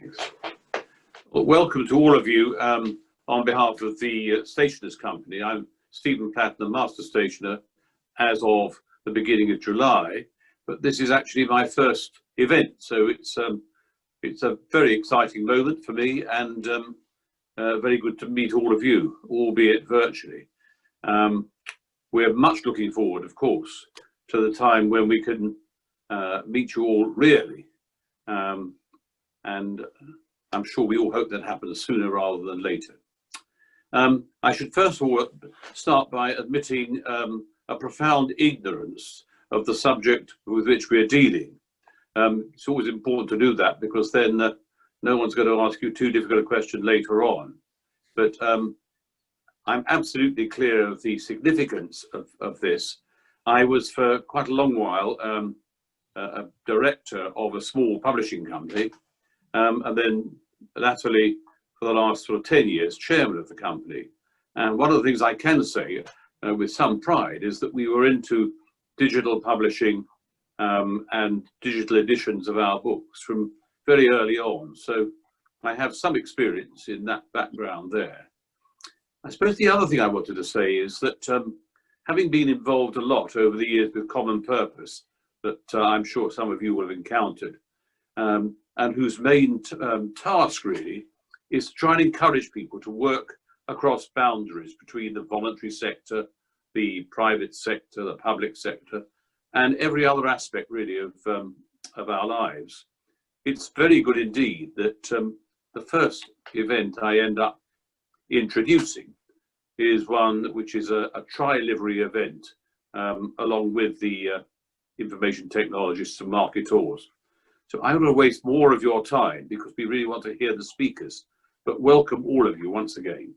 Thanks. Well, welcome to all of you on behalf of the Stationers Company. I'm Stephen Platinum, Master Stationer, as of the beginning of July, but this is actually my first event, so it's a very exciting moment for me, and very good to meet all of you, albeit virtually. We're much looking forward, of course, to the time when we can meet you all really, and I'm sure we all hope that happens sooner rather than later. I should first of all start by admitting a profound ignorance of the subject with which we're dealing. It's always important to do that, because then no one's going to ask you too difficult a question later on. But I'm absolutely clear of the significance of this. I was for quite a long while a director of a small publishing company, and then latterly, for the last sort of 10 years, chairman of the company. And one of the things I can say with some pride is that we were into digital publishing and digital editions of our books from very early on. So I have some experience in that background there. I suppose the other thing I wanted to say is that having been involved a lot over the years with Common Purpose, that I'm sure some of you will have encountered, and whose main task really is to try and encourage people to work across boundaries between the voluntary sector, the private sector, the public sector, and every other aspect really of our lives. It's very good indeed that the first event I end up introducing is one which is a Tri-Livery event, along with the Information Technologists and Marketors. So I don't want to waste more of your time, because we really want to hear the speakers, but welcome all of you once again.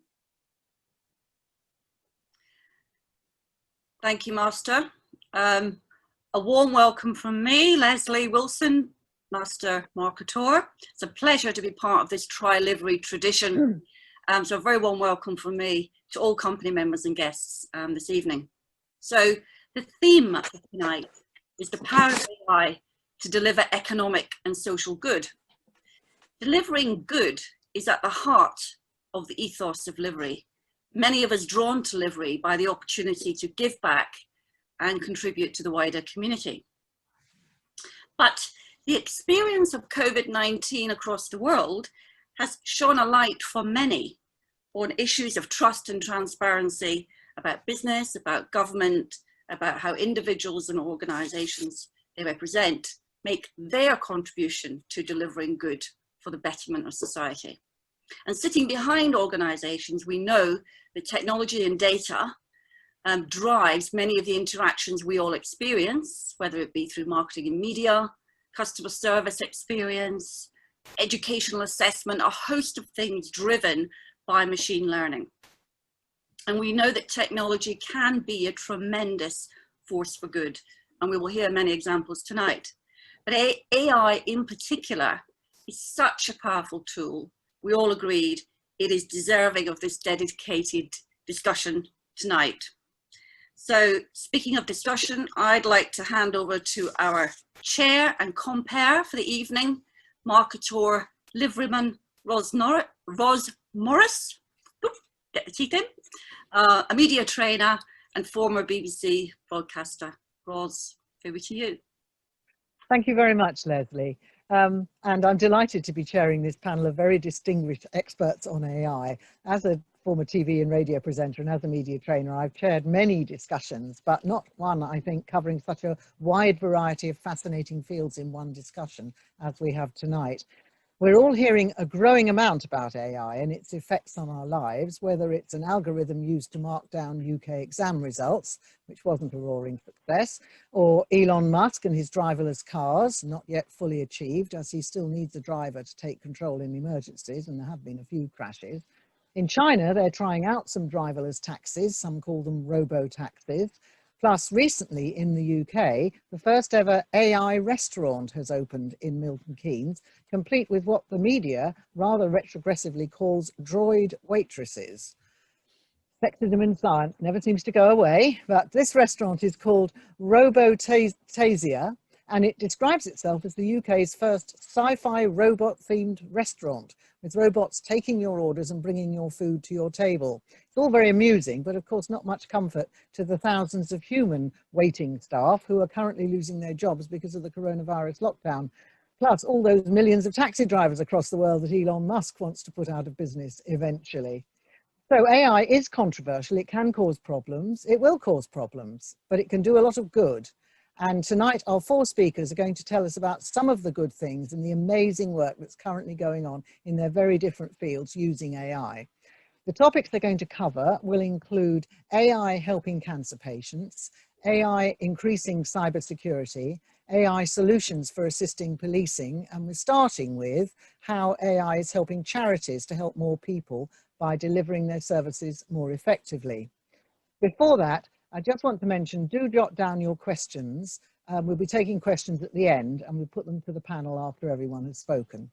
Thank you, Master. A warm welcome from me, Leslie Wilson, Master Marketor. It's a pleasure to be part of this Tri-Livery tradition. So a very warm welcome from me to all company members and guests this evening. So the theme of tonight is the power of AI to deliver economic and social good. Delivering good is at the heart of the ethos of Livery. Many of us drawn to Livery by the opportunity to give back and contribute to the wider community. But the experience of COVID-19 across the world has shone a light for many on issues of trust and transparency about business, about government, about how individuals and organizations they represent make their contribution to delivering good for the betterment of society. And sitting behind organizations, we know that technology and data drives many of the interactions we all experience, whether it be through marketing and media, customer service experience, educational assessment, a host of things driven by machine learning. And we know that technology can be a tremendous force for good, and we will hear many examples tonight. But AI in particular is such a powerful tool. We all agreed it is deserving of this dedicated discussion tonight. So speaking of discussion, I'd like to hand over to our chair and compere for the evening, Marketor Liveryman Ros Morris, get the teeth in, a media trainer and former BBC broadcaster. Ros, over to you. Thank you very much, Leslie. And I'm delighted to be chairing this panel of very distinguished experts on AI. As a former TV and radio presenter and as a media trainer, I've chaired many discussions, but not one, I think, covering such a wide variety of fascinating fields in one discussion as we have tonight. We're all hearing a growing amount about AI and its effects on our lives, whether it's an algorithm used to mark down UK exam results, which wasn't a roaring success, or Elon Musk and his driverless cars, not yet fully achieved, as he still needs a driver to take control in emergencies, and there have been a few crashes. In China, they're trying out some driverless taxis, some call them robo-taxis. Plus, recently in the UK, the first ever AI restaurant has opened in Milton Keynes, complete with what the media rather retrogressively calls droid waitresses. Sexism in science never seems to go away, but this restaurant is called Robotasia, And it describes itself as the UK's first sci-fi robot-themed restaurant, with robots taking your orders and bringing your food to your table. It's all very amusing, but of course not much comfort to the thousands of human waiting staff who are currently losing their jobs because of the coronavirus lockdown, plus all those millions of taxi drivers across the world that Elon Musk wants to put out of business eventually. So AI is controversial. It can cause problems. It will cause problems, but it can do a lot of good. And tonight, our 4 speakers are going to tell us about some of the good things and the amazing work that's currently going on in their very different fields using AI. The topics they're going to cover will include AI helping cancer patients, AI increasing cybersecurity, AI solutions for assisting policing, and we're starting with how AI is helping charities to help more people by delivering their services more effectively. Before that, I just want to mention, do jot down your questions. We'll be taking questions at the end and we'll put them to the panel after everyone has spoken.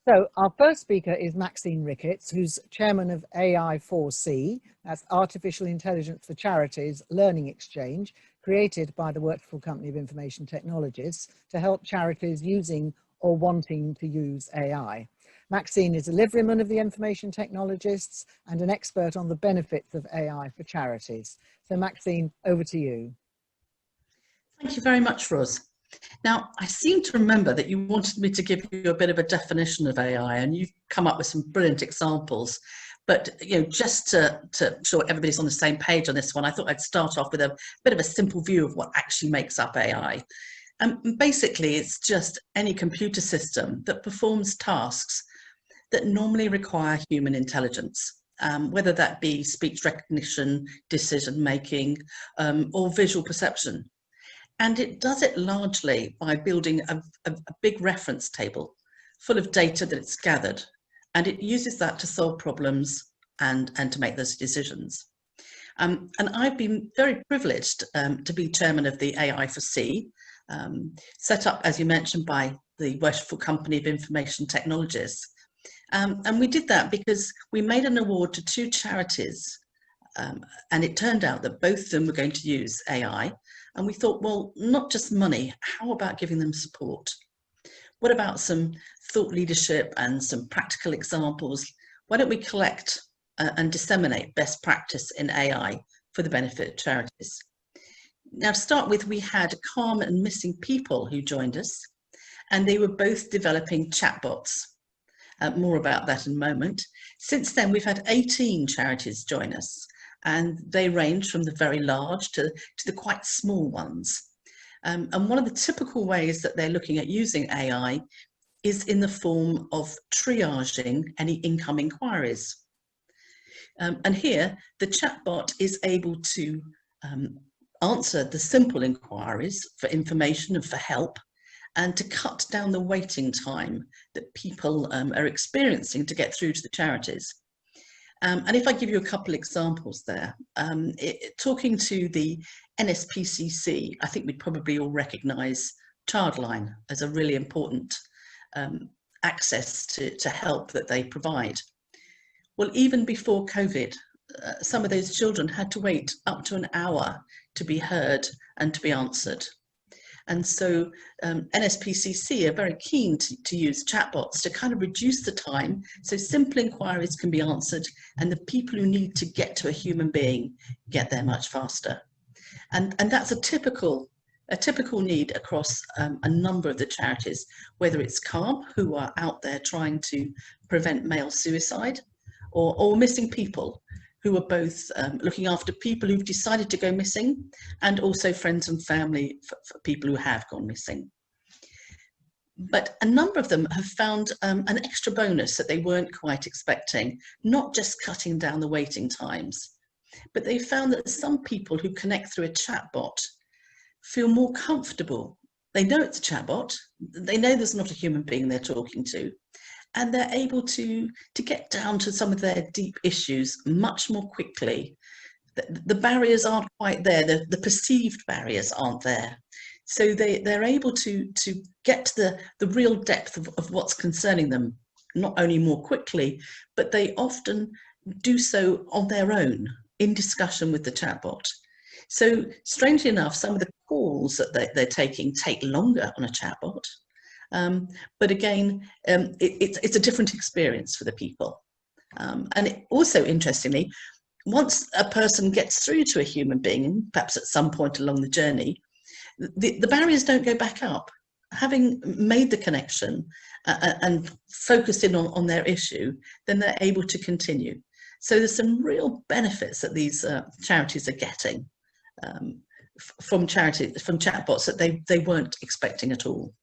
So our first speaker is Maxine Ricketts, who's chairman of AI4C, that's Artificial Intelligence for Charities Learning Exchange, created by the Workful Company of Information Technologists to help charities using or wanting to use AI. Maxine is a liveryman of the Information Technologists and an expert on the benefits of AI for charities. So Maxine, over to you. Thank you very much, Ros. Now, I seem to remember that you wanted me to give you a bit of a definition of AI, and you've come up with some brilliant examples. But just to ensure everybody's on the same page on this one, I thought I'd start off with a bit of a simple view of what actually makes up AI. And basically, it's just any computer system that performs tasks that normally require human intelligence, whether that be speech recognition, decision making, or visual perception. And it does it largely by building a big reference table full of data that it's gathered, and it uses that to solve problems and to make those decisions. And I've been very privileged to be chairman of the AI4C, set up, as you mentioned, by the Workful Company of Information Technologists. And we did that because we made an award to 2 charities, and it turned out that both of them were going to use AI. And we thought, well, not just money, how about giving them support? What about some thought leadership and some practical examples? Why don't we collect and disseminate best practice in AI for the benefit of charities? Now, to start with, we had Calm and Missing People who joined us, and they were both developing chatbots. More about that in a moment. Since then, we've had 18 charities join us, and they range from the very large to the quite small ones. And one of the typical ways that they're looking at using AI is in the form of triaging any incoming inquiries. And here, the chatbot is able to answer the simple inquiries for information and for help, and to cut down the waiting time that people are experiencing to get through to the charities. And if I give you a couple examples there, talking to the NSPCC, I think we'd probably all recognise Childline as a really important access to help that they provide. Well, even before COVID, some of those children had to wait up to an hour to be heard and to be answered. And so NSPCC are very keen to use chatbots to kind of reduce the time so simple inquiries can be answered and the people who need to get to a human being get there much faster. And that's a typical need across a number of the charities, whether it's Calm, who are out there trying to prevent male suicide, or Missing People, who are both looking after people who've decided to go missing, and also friends and family for people who have gone missing. But a number of them have found an extra bonus that they weren't quite expecting, not just cutting down the waiting times, but they found that some people who connect through a chatbot feel more comfortable. They know it's a chatbot, they know there's not a human being they're talking to, and they're able to get down to some of their deep issues much more quickly. The barriers aren't quite there, the perceived barriers aren't there. So they're able to get to the real depth of what's concerning them, not only more quickly, but they often do so on their own, in discussion with the chatbot. So strangely enough, some of the calls that they're taking take longer on a chatbot. But again, it's a different experience for the people. And also, interestingly, once a person gets through to a human being, perhaps at some point along the journey, the barriers don't go back up. Having made the connection and focused in on their issue, then they're able to continue. So there's some real benefits that these charities are getting from chatbots that they weren't expecting at all.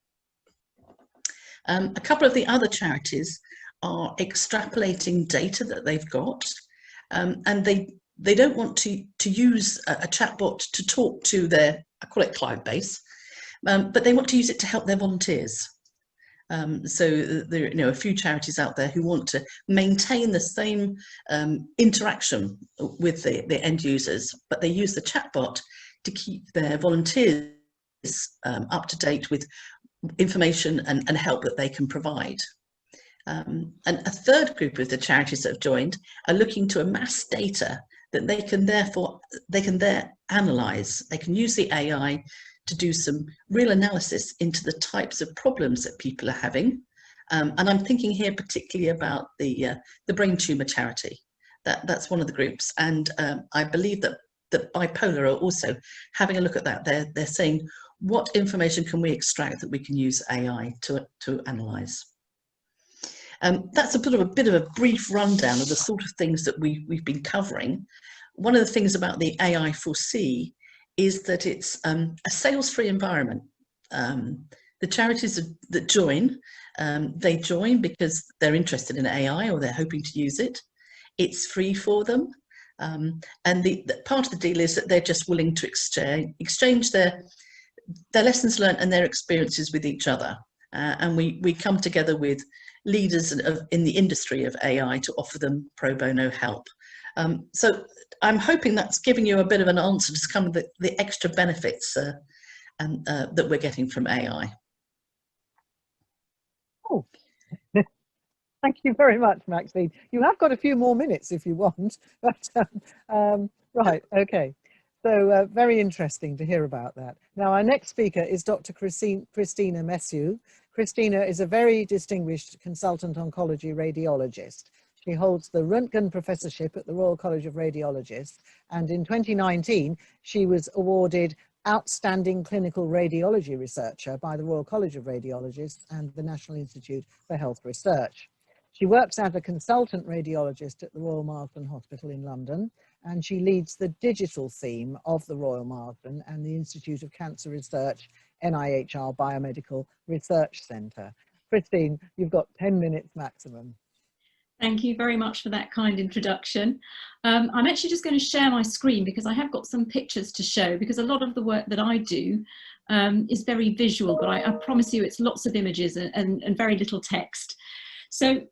A couple of the other charities are extrapolating data that they've got, and they don't want to use a chatbot to talk to their, I call it client base, but they want to use it to help their volunteers. So there are a few charities out there who want to maintain the same interaction with the end users, but they use the chatbot to keep their volunteers up to date with information and help that they can provide. And a third group of the charities that have joined are looking to amass data that they can analyse. They can use the AI to do some real analysis into the types of problems that people are having. And I'm thinking here particularly about the brain tumour charity. That's one of the groups. And I believe that Bipolar are also having a look at that. They're saying, what information can we extract that we can use AI to analyse? That's a bit of a brief rundown of the sort of things that we've been covering. One of the things about the AI for C is that it's a sales-free environment. The charities that join, they join because they're interested in AI or they're hoping to use it. It's free for them. And the part of the deal is that they're just willing to exchange their lessons learned and their experiences with each other. And we come together with leaders in the industry of AI to offer them pro bono help. So I'm hoping that's giving you a bit of an answer to some of the extra benefits that we're getting from AI. Oh, thank you very much, Maxine. You have got a few more minutes if you want, but right, okay. So very interesting to hear about that. Now, our next speaker is Dr. Christina Messieu. Christina is a very distinguished consultant oncology radiologist. She holds the Röntgen Professorship at the Royal College of Radiologists, and in 2019, she was awarded Outstanding Clinical Radiology Researcher by the Royal College of Radiologists and the National Institute for Health Research. She works as a consultant radiologist at the Royal Marsden Hospital in London, and she leads the digital theme of the Royal Marsden and the Institute of Cancer Research, NIHR Biomedical Research Centre. Christine, you've got 10 minutes maximum. Thank you very much for that kind introduction. I'm actually just going to share my screen because I have got some pictures to show, because a lot of the work that I do is very visual, but I promise you it's lots of images and very little text. So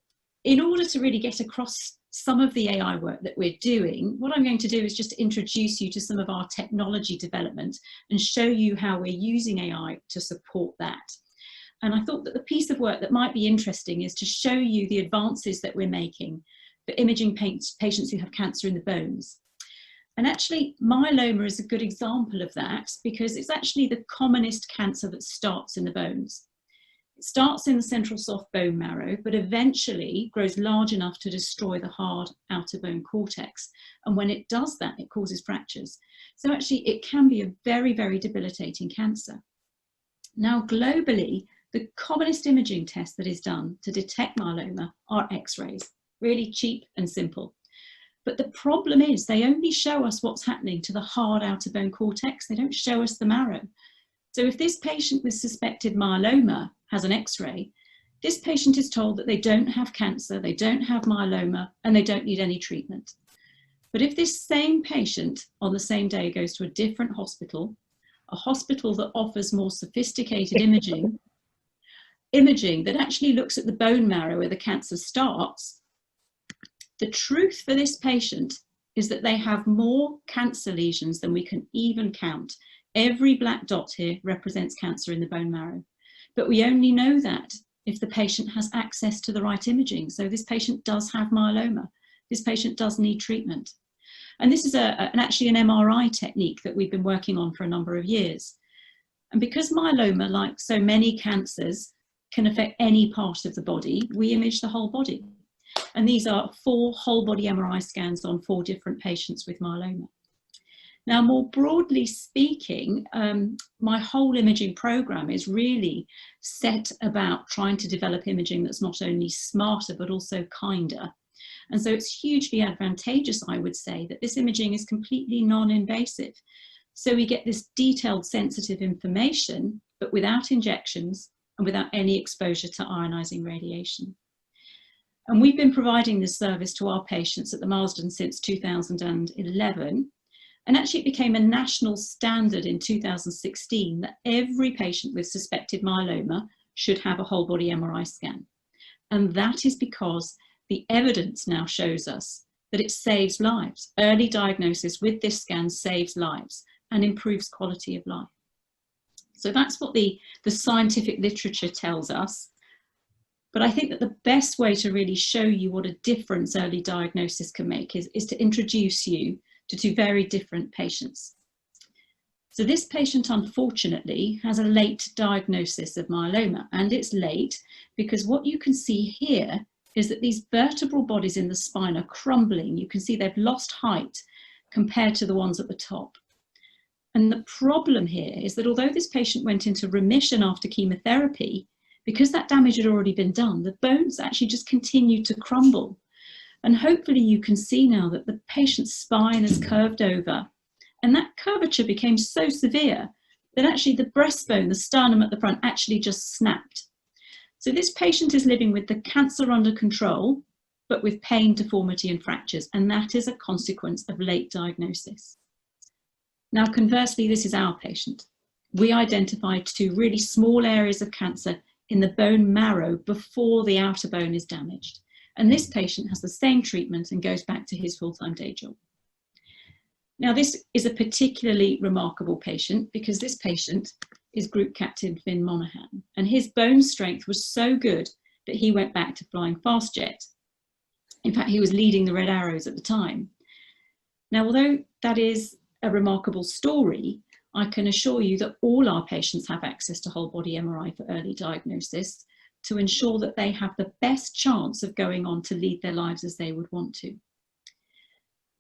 in order to really get across some of the AI work that we're doing, what I'm going to do is just introduce you to some of our technology development and show you how we're using AI to support that. And I thought that the piece of work that might be interesting is to show you the advances that we're making for imaging patients who have cancer in the bones. And actually, myeloma is a good example of that because it's actually the commonest cancer that starts in the bones. It starts in the central soft bone marrow, but eventually grows large enough to destroy the hard outer bone cortex. And when it does that, it causes fractures. So actually, it can be a very, very debilitating cancer. Now, globally, the commonest imaging test that is done to detect myeloma are X-rays, really cheap and simple. But the problem is they only show us what's happening to the hard outer bone cortex. They don't show us the marrow. So if this patient with suspected myeloma has an X-ray, this patient is told that they don't have cancer, they don't have myeloma, and they don't need any treatment. But if this same patient on the same day goes to a different hospital, a hospital that offers more sophisticated imaging that actually looks at the bone marrow where the cancer starts, the truth for this patient is that they have more cancer lesions than we can even count. Every black dot here represents cancer in the bone marrow. But we only know that if the patient has access to the right imaging. So this patient does have myeloma. This patient does need treatment. And this is actually an MRI technique that we've been working on for a number of years. And because myeloma, like so many cancers, can affect any part of the body, we image the whole body. And these are 4 whole body MRI scans on 4 different patients with myeloma. Now, more broadly speaking, my whole imaging program is really set about trying to develop imaging that's not only smarter, but also kinder. And so it's hugely advantageous, I would say, that this imaging is completely non-invasive. So we get this detailed, sensitive information, but without injections and without any exposure to ionizing radiation. And we've been providing this service to our patients at the Marsden since 2011. And actually it became a national standard in 2016 that every patient with suspected myeloma should have a whole body MRI scan. And that is because the evidence now shows us that it saves lives. Early diagnosis with this scan saves lives and improves quality of life. So that's what the scientific literature tells us. But I think that the best way to really show you what a difference early diagnosis can make is to introduce you to 2 very different patients. So this patient, unfortunately, has a late diagnosis of myeloma, and it's late because what you can see here is that these vertebral bodies in the spine are crumbling. You can see they've lost height compared to the ones at the top. And the problem here is that although this patient went into remission after chemotherapy, because that damage had already been done, the bones actually just continued to crumble. And hopefully you can see now that the patient's spine is curved over, and that curvature became so severe that actually the breastbone, the sternum at the front, actually just snapped. So this patient is living with the cancer under control, but with pain, deformity and fractures, and that is a consequence of late diagnosis. Now, conversely, this is our patient. We identified 2 really small areas of cancer in the bone marrow before the outer bone is damaged. And this patient has the same treatment and goes back to his full-time day job. Now, this is a particularly remarkable patient because this patient is Group Captain Finn Monaghan, and his bone strength was so good that he went back to flying fast jet. In fact, he was leading the Red Arrows at the time. Now, although that is a remarkable story, I can assure you that all our patients have access to whole body MRI for early diagnosis to ensure that they have the best chance of going on to lead their lives as they would want to.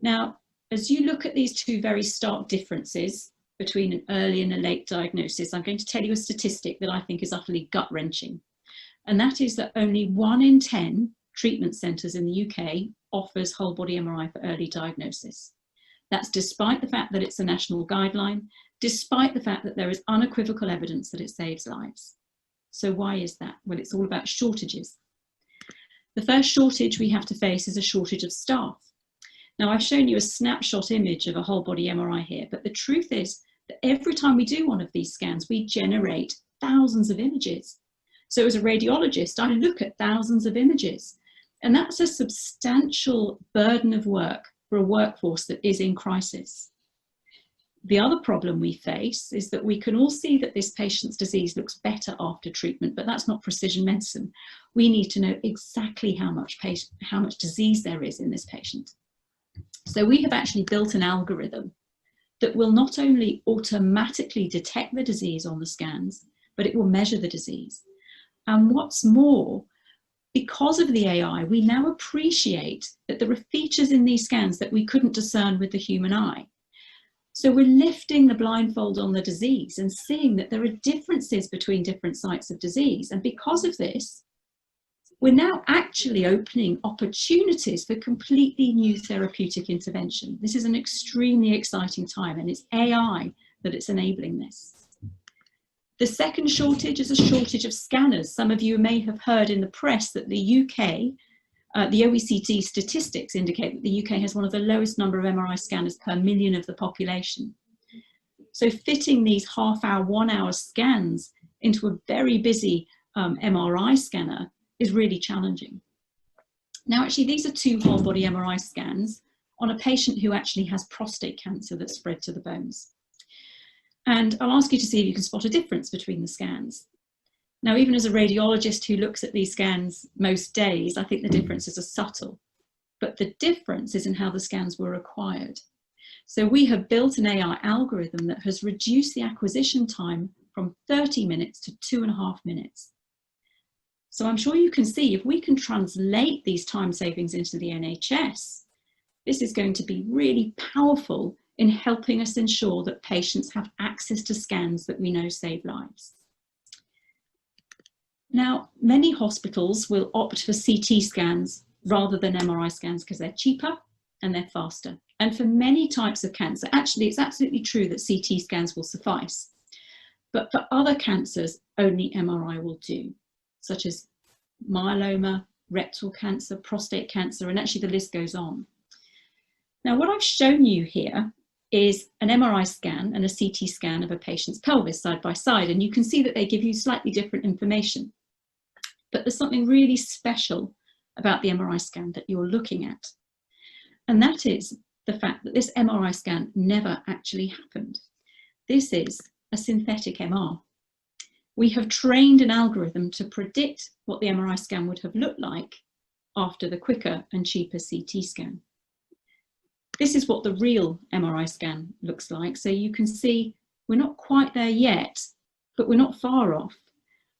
Now, as you look at these 2 very stark differences between an early and a late diagnosis, I'm going to tell you a statistic that I think is utterly gut-wrenching. And that is that only 1 in 10 treatment centres in the UK offers whole body MRI for early diagnosis. That's despite the fact that it's a national guideline, despite the fact that there is unequivocal evidence that it saves lives. So why is that? Well, it's all about shortages. The first shortage we have to face is a shortage of staff. Now, I've shown you a snapshot image of a whole body MRI here, but the truth is that every time we do one of these scans, we generate thousands of images. So as a radiologist, I look at thousands of images, and that's a substantial burden of work for a workforce that is in crisis. The other problem we face is that we can all see that this patient's disease looks better after treatment, but that's not precision medicine. We need to know exactly how much disease there is in this patient. So we have actually built an algorithm that will not only automatically detect the disease on the scans, but it will measure the disease. And what's more, because of the AI, we now appreciate that there are features in these scans that we couldn't discern with the human eye. So we're lifting the blindfold on the disease and seeing that there are differences between different sites of disease. And because of this, we're now actually opening opportunities for completely new therapeutic intervention. This is an extremely exciting time, and it's AI that it's enabling this. The second shortage is a shortage of scanners. Some of you may have heard in the press that the UK, the OECD statistics indicate that the UK has one of the lowest number of MRI scanners per million of the population. So fitting these half-hour, 1-hour scans into a very busy MRI scanner is really challenging. Now, actually, these are 2 whole body MRI scans on a patient who actually has prostate cancer that's spread to the bones. And I'll ask you to see if you can spot a difference between the scans. Now, even as a radiologist who looks at these scans most days, I think the differences are subtle. but the difference is in how the scans were acquired. So we have built an AI algorithm that has reduced the acquisition time from 30 minutes to 2.5 minutes. So I'm sure you can see, if we can translate these time savings into the NHS, this is going to be really powerful in helping us ensure that patients have access to scans that we know save lives. Now, many hospitals will opt for CT scans rather than MRI scans because they're cheaper and they're faster. And for many types of cancer, actually, it's absolutely true that CT scans will suffice. But for other cancers, only MRI will do, such as myeloma, rectal cancer, prostate cancer, and actually the list goes on. Now, what I've shown you here is an MRI scan and a CT scan of a patient's pelvis side by side, and you can see that they give you slightly different information. But there's something really special about the MRI scan that you're looking at, and that is the fact that this MRI scan never actually happened. This is a synthetic MR. We have trained an algorithm to predict what the MRI scan would have looked like after the quicker and cheaper CT scan. This is what the real MRI scan looks like. So you can see we're not quite there yet, but we're not far off.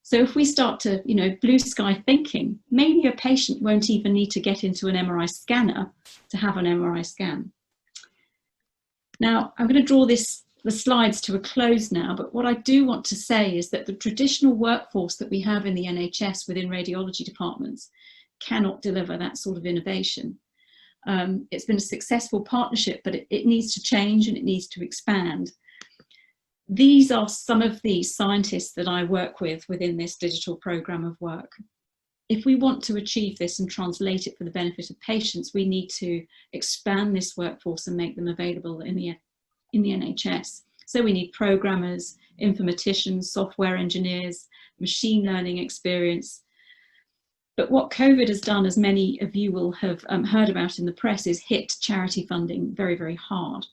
So if we start to, blue sky thinking, maybe a patient won't even need to get into an MRI scanner to have an MRI scan. Now, I'm going to draw the slides to a close now, but what I do want to say is that the traditional workforce that we have in the NHS within radiology departments cannot deliver that sort of innovation. It's been a successful partnership, but it needs to change and it needs to expand. These are some of the scientists that I work with within this digital program of work. If we want to achieve this and translate it for the benefit of patients, we need to expand this workforce and make them available in the NHS. So we need programmers, informaticians, software engineers, machine learning experience. But what COVID has done, as many of you will have heard about in the press, is hit charity funding very, very hard.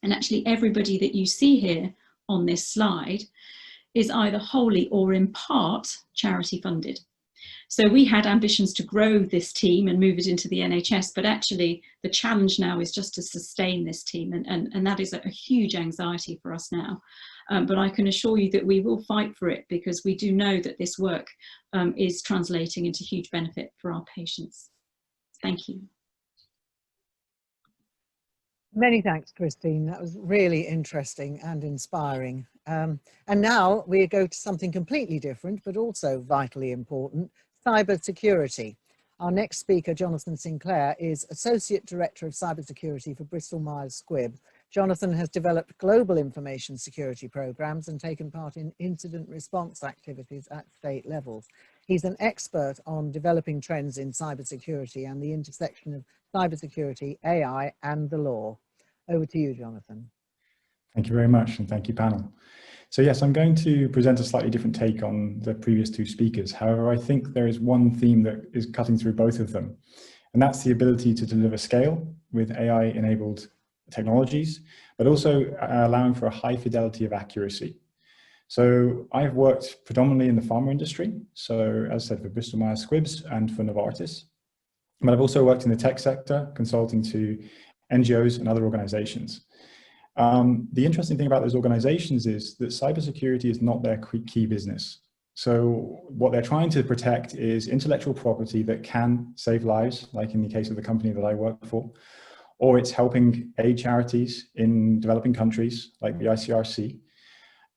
And actually everybody that you see here on this slide is either wholly or in part charity funded. So we had ambitions to grow this team and move it into the NHS, but actually the challenge now is just to sustain this team, and that is a huge anxiety for us now. But I can assure you that we will fight for it, because we do know that this work is translating into huge benefit for our patients. Thank you. Many thanks, Christine. That was really interesting and inspiring. And now we go to something completely different, but also vitally important, cybersecurity. Our next speaker, Jonathan Sinclair, is Associate Director of Cybersecurity for Bristol Myers Squibb. Jonathan has developed global information security programs and taken part in incident response activities at state levels. He's an expert on developing trends in cybersecurity and the intersection of cybersecurity, AI, and the law. Over to you, Jonathan. Thank you very much, and thank you, panel. So yes, I'm going to present a slightly different take on the previous two speakers. However, I think there is one theme that is cutting through both of them, and that's the ability to deliver scale with AI-enabled technologies, but also allowing for a high fidelity of accuracy. So I've worked predominantly in the pharma industry, so as I said, for Bristol Myers Squibb and for Novartis, but I've also worked in the tech sector, consulting to NGOs and other organizations. The interesting thing about those organizations is that cybersecurity is not their key business. So what they're trying to protect is intellectual property that can save lives, like in the case of the company that I work for, or it's helping aid charities in developing countries like the ICRC.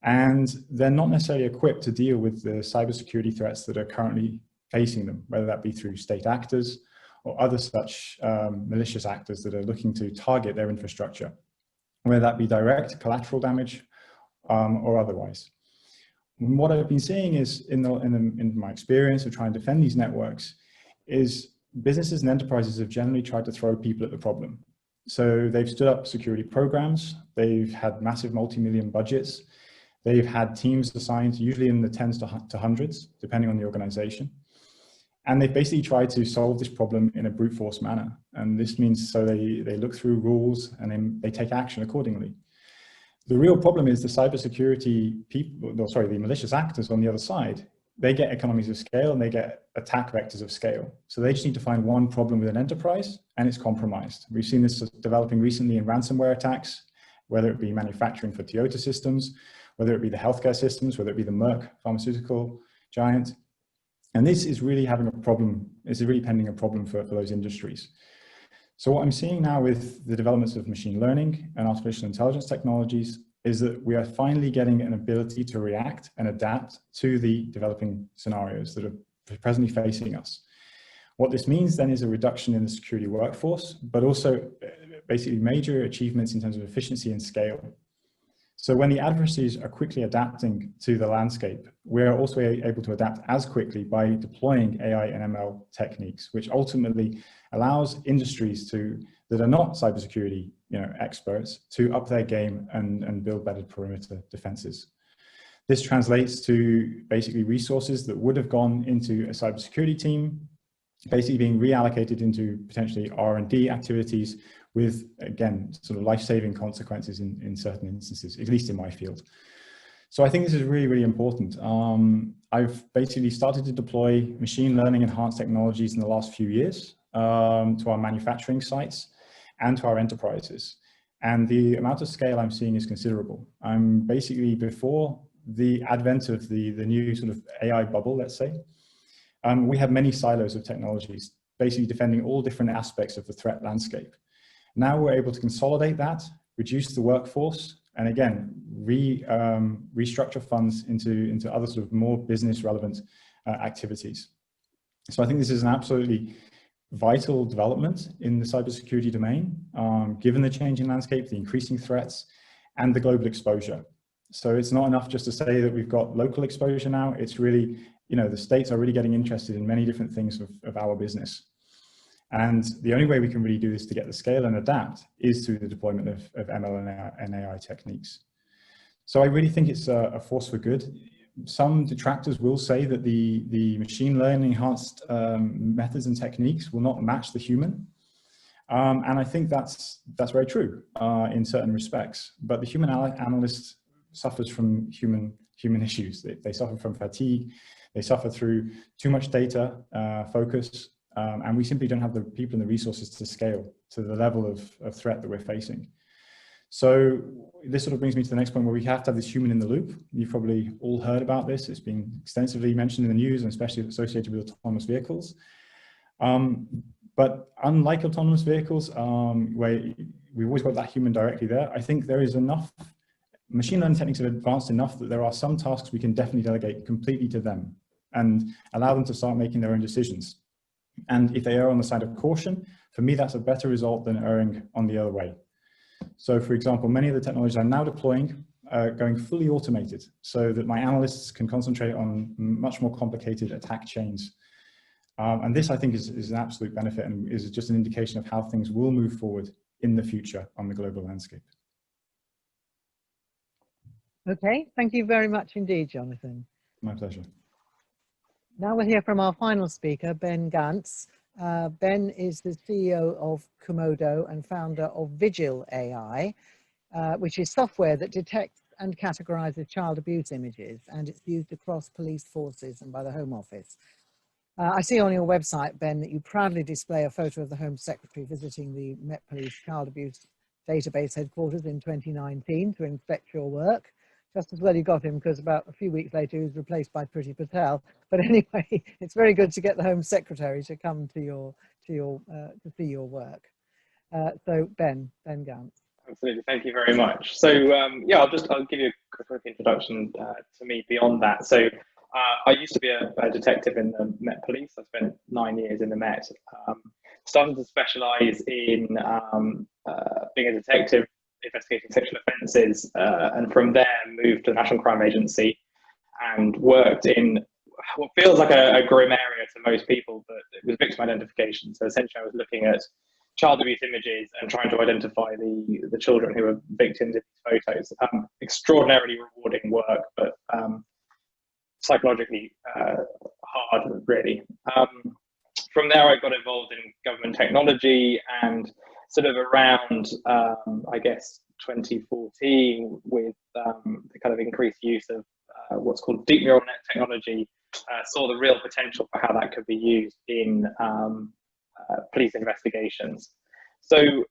And they're not necessarily equipped to deal with the cybersecurity threats that are currently facing them, whether that be through state actors or other such malicious actors that are looking to target their infrastructure, whether that be direct collateral damage or otherwise. And what I've been seeing is, in my experience of trying to defend these networks, is businesses and enterprises have generally tried to throw people at the problem. So they've stood up security programs, they've had massive multi-million budgets, they've had teams assigned, usually in the tens to hundreds, depending on the organization. And they've basically tried to solve this problem in a brute force manner. And this means so they look through rules and then they take action accordingly. The real problem is the cybersecurity people, the malicious actors on the other side they get economies of scale and they get attack vectors of scale. So they just need to find one problem with an enterprise and it's compromised. We've seen this developing recently in ransomware attacks, whether it be manufacturing for Toyota systems, whether it be the healthcare systems, whether it be the Merck pharmaceutical giant. And this is really having a problem, it's really pending a problem for those industries. So what I'm seeing now with the developments of machine learning and artificial intelligence technologies is that we are finally getting an ability to react and adapt to the developing scenarios that are presently facing us. What this means then is a reduction in the security workforce, but also basically major achievements in terms of efficiency and scale. So when the adversaries are quickly adapting to the landscape, we're also able to adapt as quickly by deploying AI and ML techniques, which ultimately allows industries that are not cybersecurity experts to up their game and build better perimeter defenses. This translates to basically resources that would have gone into a cybersecurity team, basically being reallocated into potentially R&D activities with, again, sort of life-saving consequences in certain instances, at least in my field. So I think this is really, really important. I've basically started to deploy machine learning enhanced technologies in the last few years to our manufacturing sites and to our enterprises. And the amount of scale I'm seeing is considerable. I'm basically, before the advent of the new sort of AI bubble, let's say, we have many silos of technologies, basically defending all different aspects of the threat landscape. Now we're able to consolidate that, reduce the workforce, and again, restructure funds into other sort of more business relevant activities. So I think this is an absolutely vital development in the cybersecurity domain, given the changing landscape, the increasing threats, and the global exposure. So it's not enough just to say that we've got local exposure now. It's really, the states are really getting interested in many different things of our business. And the only way we can really do this to get the scale and adapt is through the deployment of ML and AI techniques. So I really think it's a force for good. Some detractors will say that the machine learning enhanced methods and techniques will not match the human. And I think that's very true in certain respects. But the human analyst suffers from human issues. They suffer from fatigue. They suffer through too much data focus. And we simply don't have the people and the resources to scale to the level of threat that we're facing. So this sort of brings me to the next point where we have to have this human in the loop. You've probably all heard about this. It's been extensively mentioned in the news and especially associated with autonomous vehicles. But unlike autonomous vehicles, where we've always got that human directly there, I think there is enough, machine learning techniques have advanced enough that there are some tasks we can definitely delegate completely to them and allow them to start making their own decisions. And if they err on the side of caution, for me, that's a better result than erring on the other way. So for example, many of the technologies I'm now deploying are going fully automated so that my analysts can concentrate on much more complicated attack chains. And this, I think, is an absolute benefit and is just an indication of how things will move forward in the future on the global landscape. Okay, thank you very much indeed, Jonathan. My pleasure. Now we'll hear from our final speaker, Ben Gantz. Ben is the CEO of Komodo and founder of Vigil AI, which is software that detects and categorizes child abuse images, and it's used across police forces and by the Home Office. I see on your website, Ben, that you proudly display a photo of the Home Secretary visiting the Met Police Child Abuse Database headquarters in 2019 to inspect your work. Just as well you got him, because about a few weeks later he was replaced by Priti Patel. But anyway, it's very good to get the Home Secretary to come to see your work. So Ben Gantz. Absolutely, thank you very much. So yeah, I'll give you a quick introduction to me beyond that. So I used to be a detective in the Met Police. I spent 9 years in the Met. Started to specialise in being a detective, investigating sexual offences, and from there moved to the National Crime Agency and worked in what feels like a grim area to most people, but it was victim identification. So essentially I was looking at child abuse images and trying to identify the children who were victims of these photos. Extraordinarily rewarding work, but psychologically hard, really. From there I got involved in government technology, and sort of around, I guess, 2014, with the kind of increased use of what's called deep neural net technology, saw the real potential for how that could be used in police investigations. So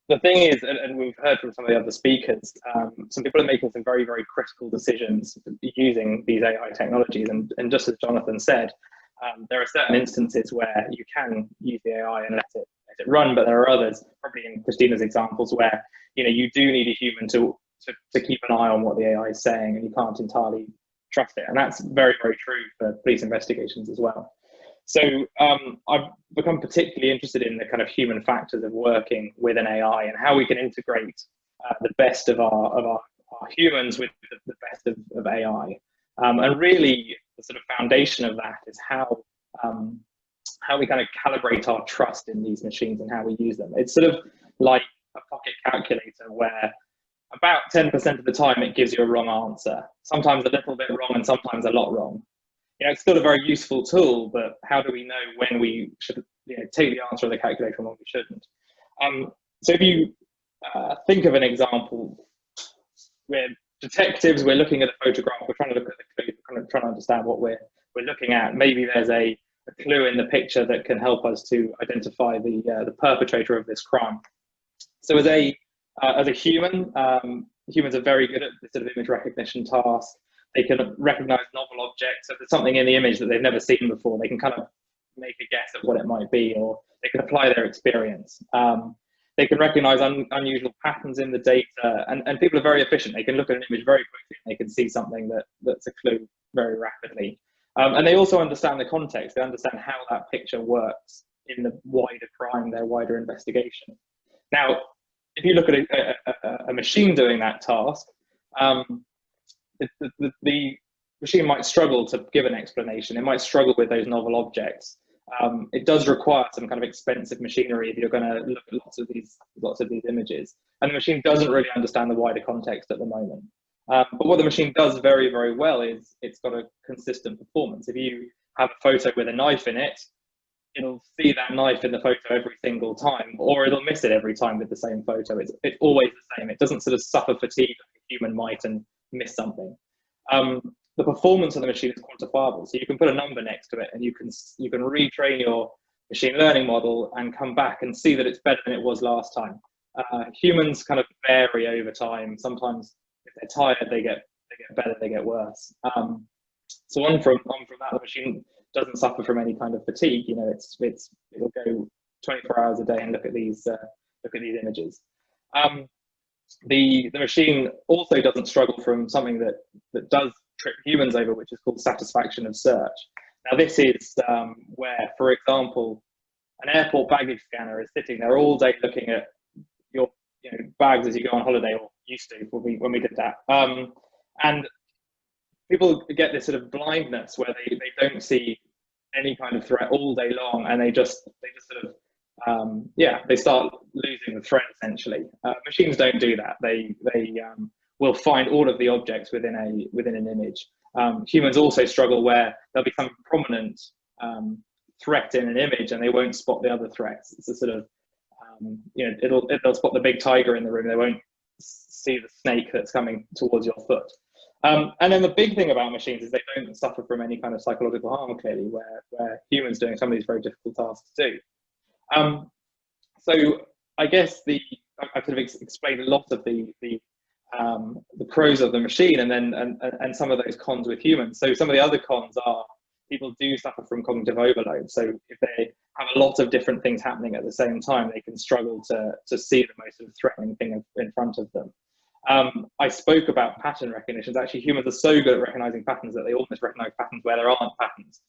the thing is, and we've heard from some of the other speakers, some people are making some very, very critical decisions using these AI technologies. And just as Jonathan said, there are certain instances where you can use the AI and let it run, but there are others, probably in Christina's examples, where you do need a human to keep an eye on what the AI is saying, and you can't entirely trust it. And that's very, very true for police investigations as well. So I've become particularly interested in the kind of human factors of working with an AI and how we can integrate the best of our humans with the best of AI. And really, the sort of foundation of that is how we kind of calibrate our trust in these machines and how we use them. It's sort of like a pocket calculator where about 10% of the time it gives you a wrong answer, sometimes a little bit wrong and sometimes a lot wrong. It's still a very useful tool, but how do we know when we should take the answer of the calculator and when we shouldn't? So if you think of an example where detectives, we're looking at a photograph, we're trying to look at the clue, we're kind of trying to understand what we're looking at. Maybe there's a clue in the picture that can help us to identify the perpetrator of this crime. So as a human, humans are very good at this sort of image recognition task. They can recognize novel objects. So if there's something in the image that they've never seen before, they can kind of make a guess at what it might be, or they can apply their experience. They can recognize unusual patterns in the data, and people are very efficient. They can look at an image very quickly and they can see something that's a clue very rapidly. And they also understand the context. They understand how that picture works in the wider crime, their wider investigation. Now, if you look at a machine doing that task, the machine might struggle to give an explanation. It might struggle with those novel objects. It does require some kind of expensive machinery if you're going to look at lots of these images. And the machine doesn't really understand the wider context at the moment. But what the machine does very, very well is it's got a consistent performance. If you have a photo with a knife in it, it'll see that knife in the photo every single time, or it'll miss it every time with the same photo. It's always the same. It doesn't sort of suffer fatigue like a human might and miss something. The performance of the machine is quantifiable, so you can put a number next to it, and you can retrain your machine learning model and come back and see that it's better than it was last time. Humans kind of vary over time. Sometimes if they're tired, they get better, they get worse. So on from that, the machine doesn't suffer from any kind of fatigue. It'll go 24 hours a day and look at these images. The machine also doesn't struggle from something that does trip humans over, which is called satisfaction of search. Now, this is where, for example, an airport baggage scanner is sitting there all day looking at your bags as you go on holiday, or used to when we did that. And people get this sort of blindness where they don't see any kind of threat all day long, and they just sort of they start losing the thread essentially. Machines don't do that. They will find all of the objects within an image. Humans also struggle where there'll be some prominent threat in an image and they won't spot the other threats. It's a sort of it'll spot the big tiger in the room. They won't see the snake that's coming towards your foot. And then the big thing about machines is they don't suffer from any kind of psychological harm, clearly, where humans doing some of these very difficult tasks do. So I guess I could have explained a lot of the pros of the machine, and some of those cons with humans. So some of the other cons are people do suffer from cognitive overload. So if they have a lot of different things happening at the same time, they can struggle to see the most sort of threatening thing in front of them. I spoke about pattern recognition. Actually, humans are so good at recognizing patterns that they almost recognize patterns where there aren't patterns,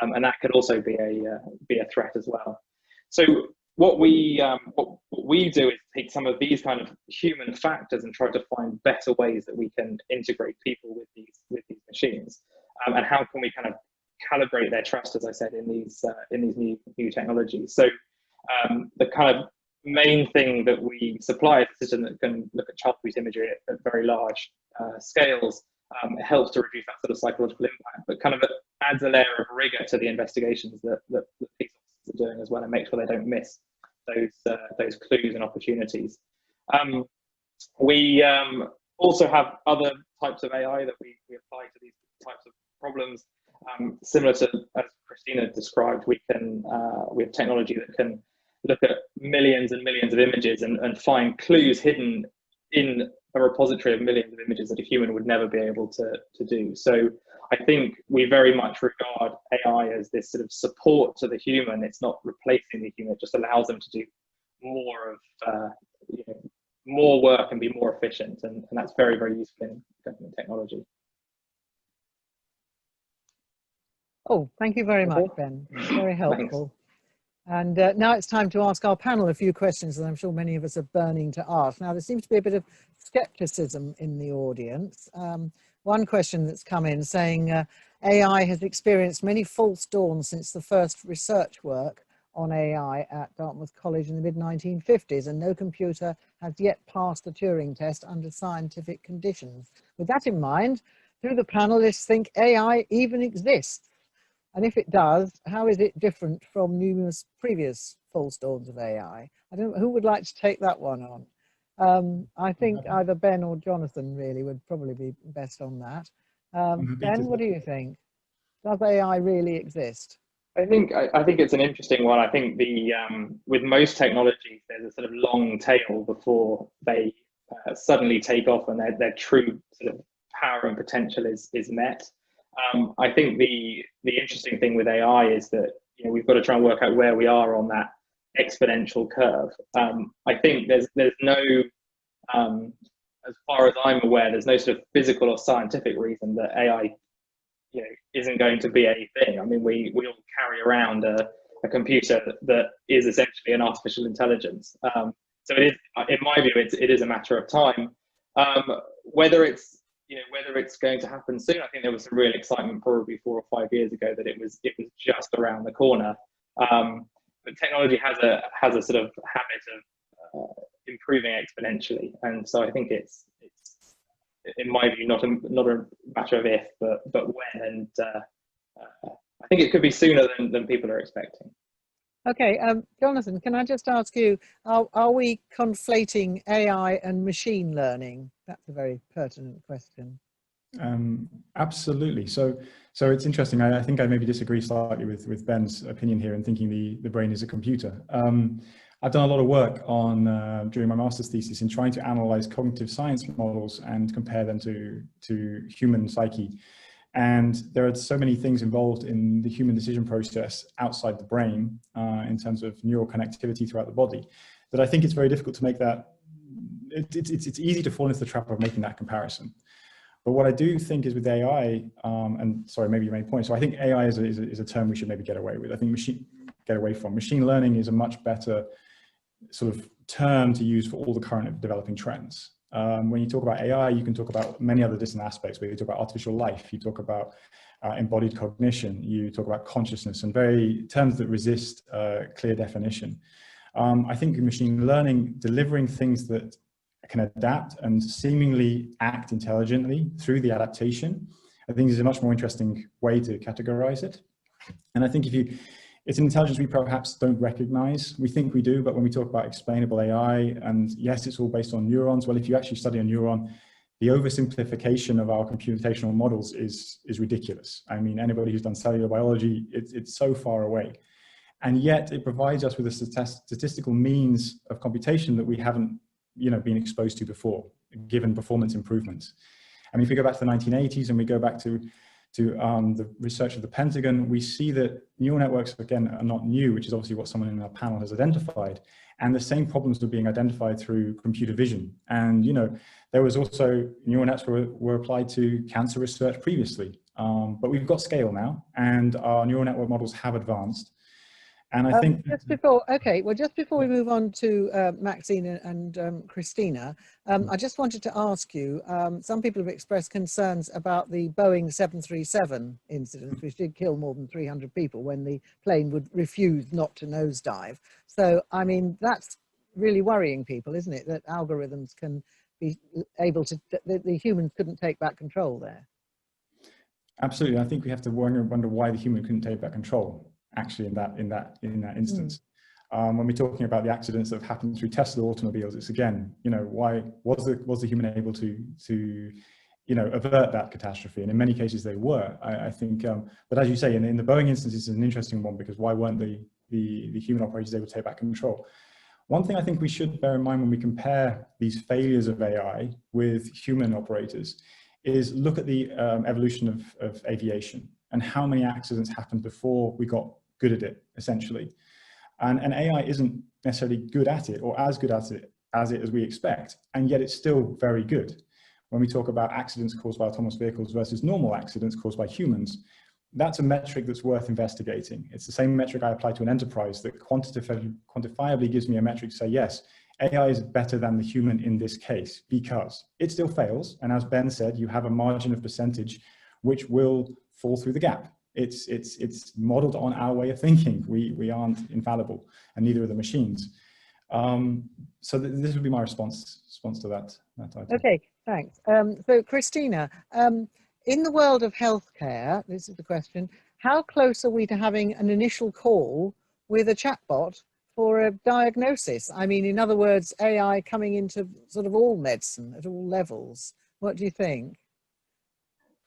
and that could also be a threat as well. So what we do is take some of these kind of human factors and try to find better ways that we can integrate people with these machines, and how can we kind of calibrate their trust, as I said, in these new technologies. So the kind of main thing that we supply is a system that can look at child abuse imagery at very large scales. It helps to reduce that sort of psychological impact, but kind of adds a layer of rigor to the investigations that police officers are doing as well, and make sure they don't miss those clues and opportunities. We also have other types of AI that we apply to these types of problems. Similar to as Christina described, we have technology that can look at millions and millions of images and find clues hidden in a repository of millions of images that a human would never be able to do. So I think we very much regard AI as this sort of support to the human. It's not replacing the human, it just allows them to do more of more work and be more efficient, and that's very, very useful in government technology. Oh, thank you very much, Ben. Very helpful. And now it's time to ask our panel a few questions that I'm sure many of us are burning to ask. Now, there seems to be a bit of skepticism in the audience. One question that's come in saying AI has experienced many false dawns since the first research work on AI at Dartmouth College in the mid-1950s, and no computer has yet passed the Turing test under scientific conditions. With that in mind, do the panelists think AI even exists? And if it does, how is it different from numerous previous false dawns of AI? I don't know, who would like to take that one on? I think either Ben or Jonathan really would probably be best on that. Ben, what do you think? Does AI really exist? I think it's an interesting one. I think with most technologies, there's a sort of long tail before they suddenly take off and their true sort of power and potential is met. I think the interesting thing with AI is that we've got to try and work out where we are on that exponential curve. I think there's no, as far as I'm aware, there's no sort of physical or scientific reason that AI isn't going to be a thing. I mean, we all carry around a computer that is essentially an artificial intelligence. So it is, in my view, it is a matter of time. Whether it's going to happen soon, I think there was some real excitement probably 4 or 5 years ago that it was just around the corner. But technology has a sort of habit of improving exponentially, and so I think it's in my view not a matter of if, but when, and I think it could be sooner than people are expecting. Okay, Jonathan, can I just ask you, are we conflating AI and machine learning? That's a very pertinent question. Absolutely. So it's interesting. I think I maybe disagree slightly with Ben's opinion here in thinking the brain is a computer. I've done a lot of work on during my master's thesis in trying to analyze cognitive science models and compare them to human psyche. And there are so many things involved in the human decision process outside the brain in terms of neural connectivity throughout the body that I think it's very difficult to make that. It's easy to fall into the trap of making that comparison. But what I do think is with AI, and sorry, maybe you made a point. So I think AI is a term we should maybe get away with. I think get away from. Machine learning is a much better sort of term to use for all the current developing trends. When you talk about AI, you can talk about many other different aspects, where you talk about artificial life, you talk about embodied cognition, you talk about consciousness, and very terms that resist clear definition. I think in machine learning, delivering things that can adapt and seemingly act intelligently through the adaptation, I think is a much more interesting way to categorize it. And I think it's an intelligence we perhaps don't recognize. We think we do, but when we talk about explainable AI, and yes, it's all based on neurons. Well, if you actually study a neuron, the oversimplification of our computational models is ridiculous. I mean, anybody who's done cellular biology, it's so far away. And yet it provides us with a statistical means of computation that we haven't been exposed to before, given performance improvements. I mean, if we go back to the 1980s and we go back to the research of the Pentagon, we see that neural networks, again, are not new, which is obviously what someone in our panel has identified. And the same problems are being identified through computer vision. And, there was also neural nets were applied to cancer research previously. But we've got scale now, and our neural network models have advanced. And I think just before we move on to Maxine and Christina, I just wanted to ask you, some people have expressed concerns about the Boeing 737 incident, which did kill more than 300 people when the plane would refuse not to nosedive. So, I mean, that's really worrying people, isn't it? That algorithms can be able to, the humans couldn't take back control there. Absolutely. I think we have to wonder why the human couldn't take back control. Actually, in that instance, when we're talking about the accidents that have happened through Tesla automobiles, it's again, why was the human able to avert that catastrophe. And in many cases they were, I think. But as you say, in the Boeing instance, it's an interesting one, because why weren't the human operators able to take back control? One thing I think we should bear in mind when we compare these failures of AI with human operators is look at the evolution of aviation and how many accidents happened before we got good at it, essentially. And AI isn't necessarily good at it, or as good at it as we expect, and yet it's still very good. When we talk about accidents caused by autonomous vehicles versus normal accidents caused by humans, that's a metric that's worth investigating. It's the same metric I apply to an enterprise that quantifiably gives me a metric to say, yes, AI is better than the human in this case, because it still fails. And as Ben said, you have a margin of percentage which will fall through the gap. It's modeled on our way of thinking. We aren't infallible, and neither are the machines. So this would be my response to that item. Okay, thanks. So Christina, in the world of healthcare, this is the question, how close are we to having an initial call with a chatbot for a diagnosis? I mean, in other words, AI coming into sort of all medicine at all levels. What do you think?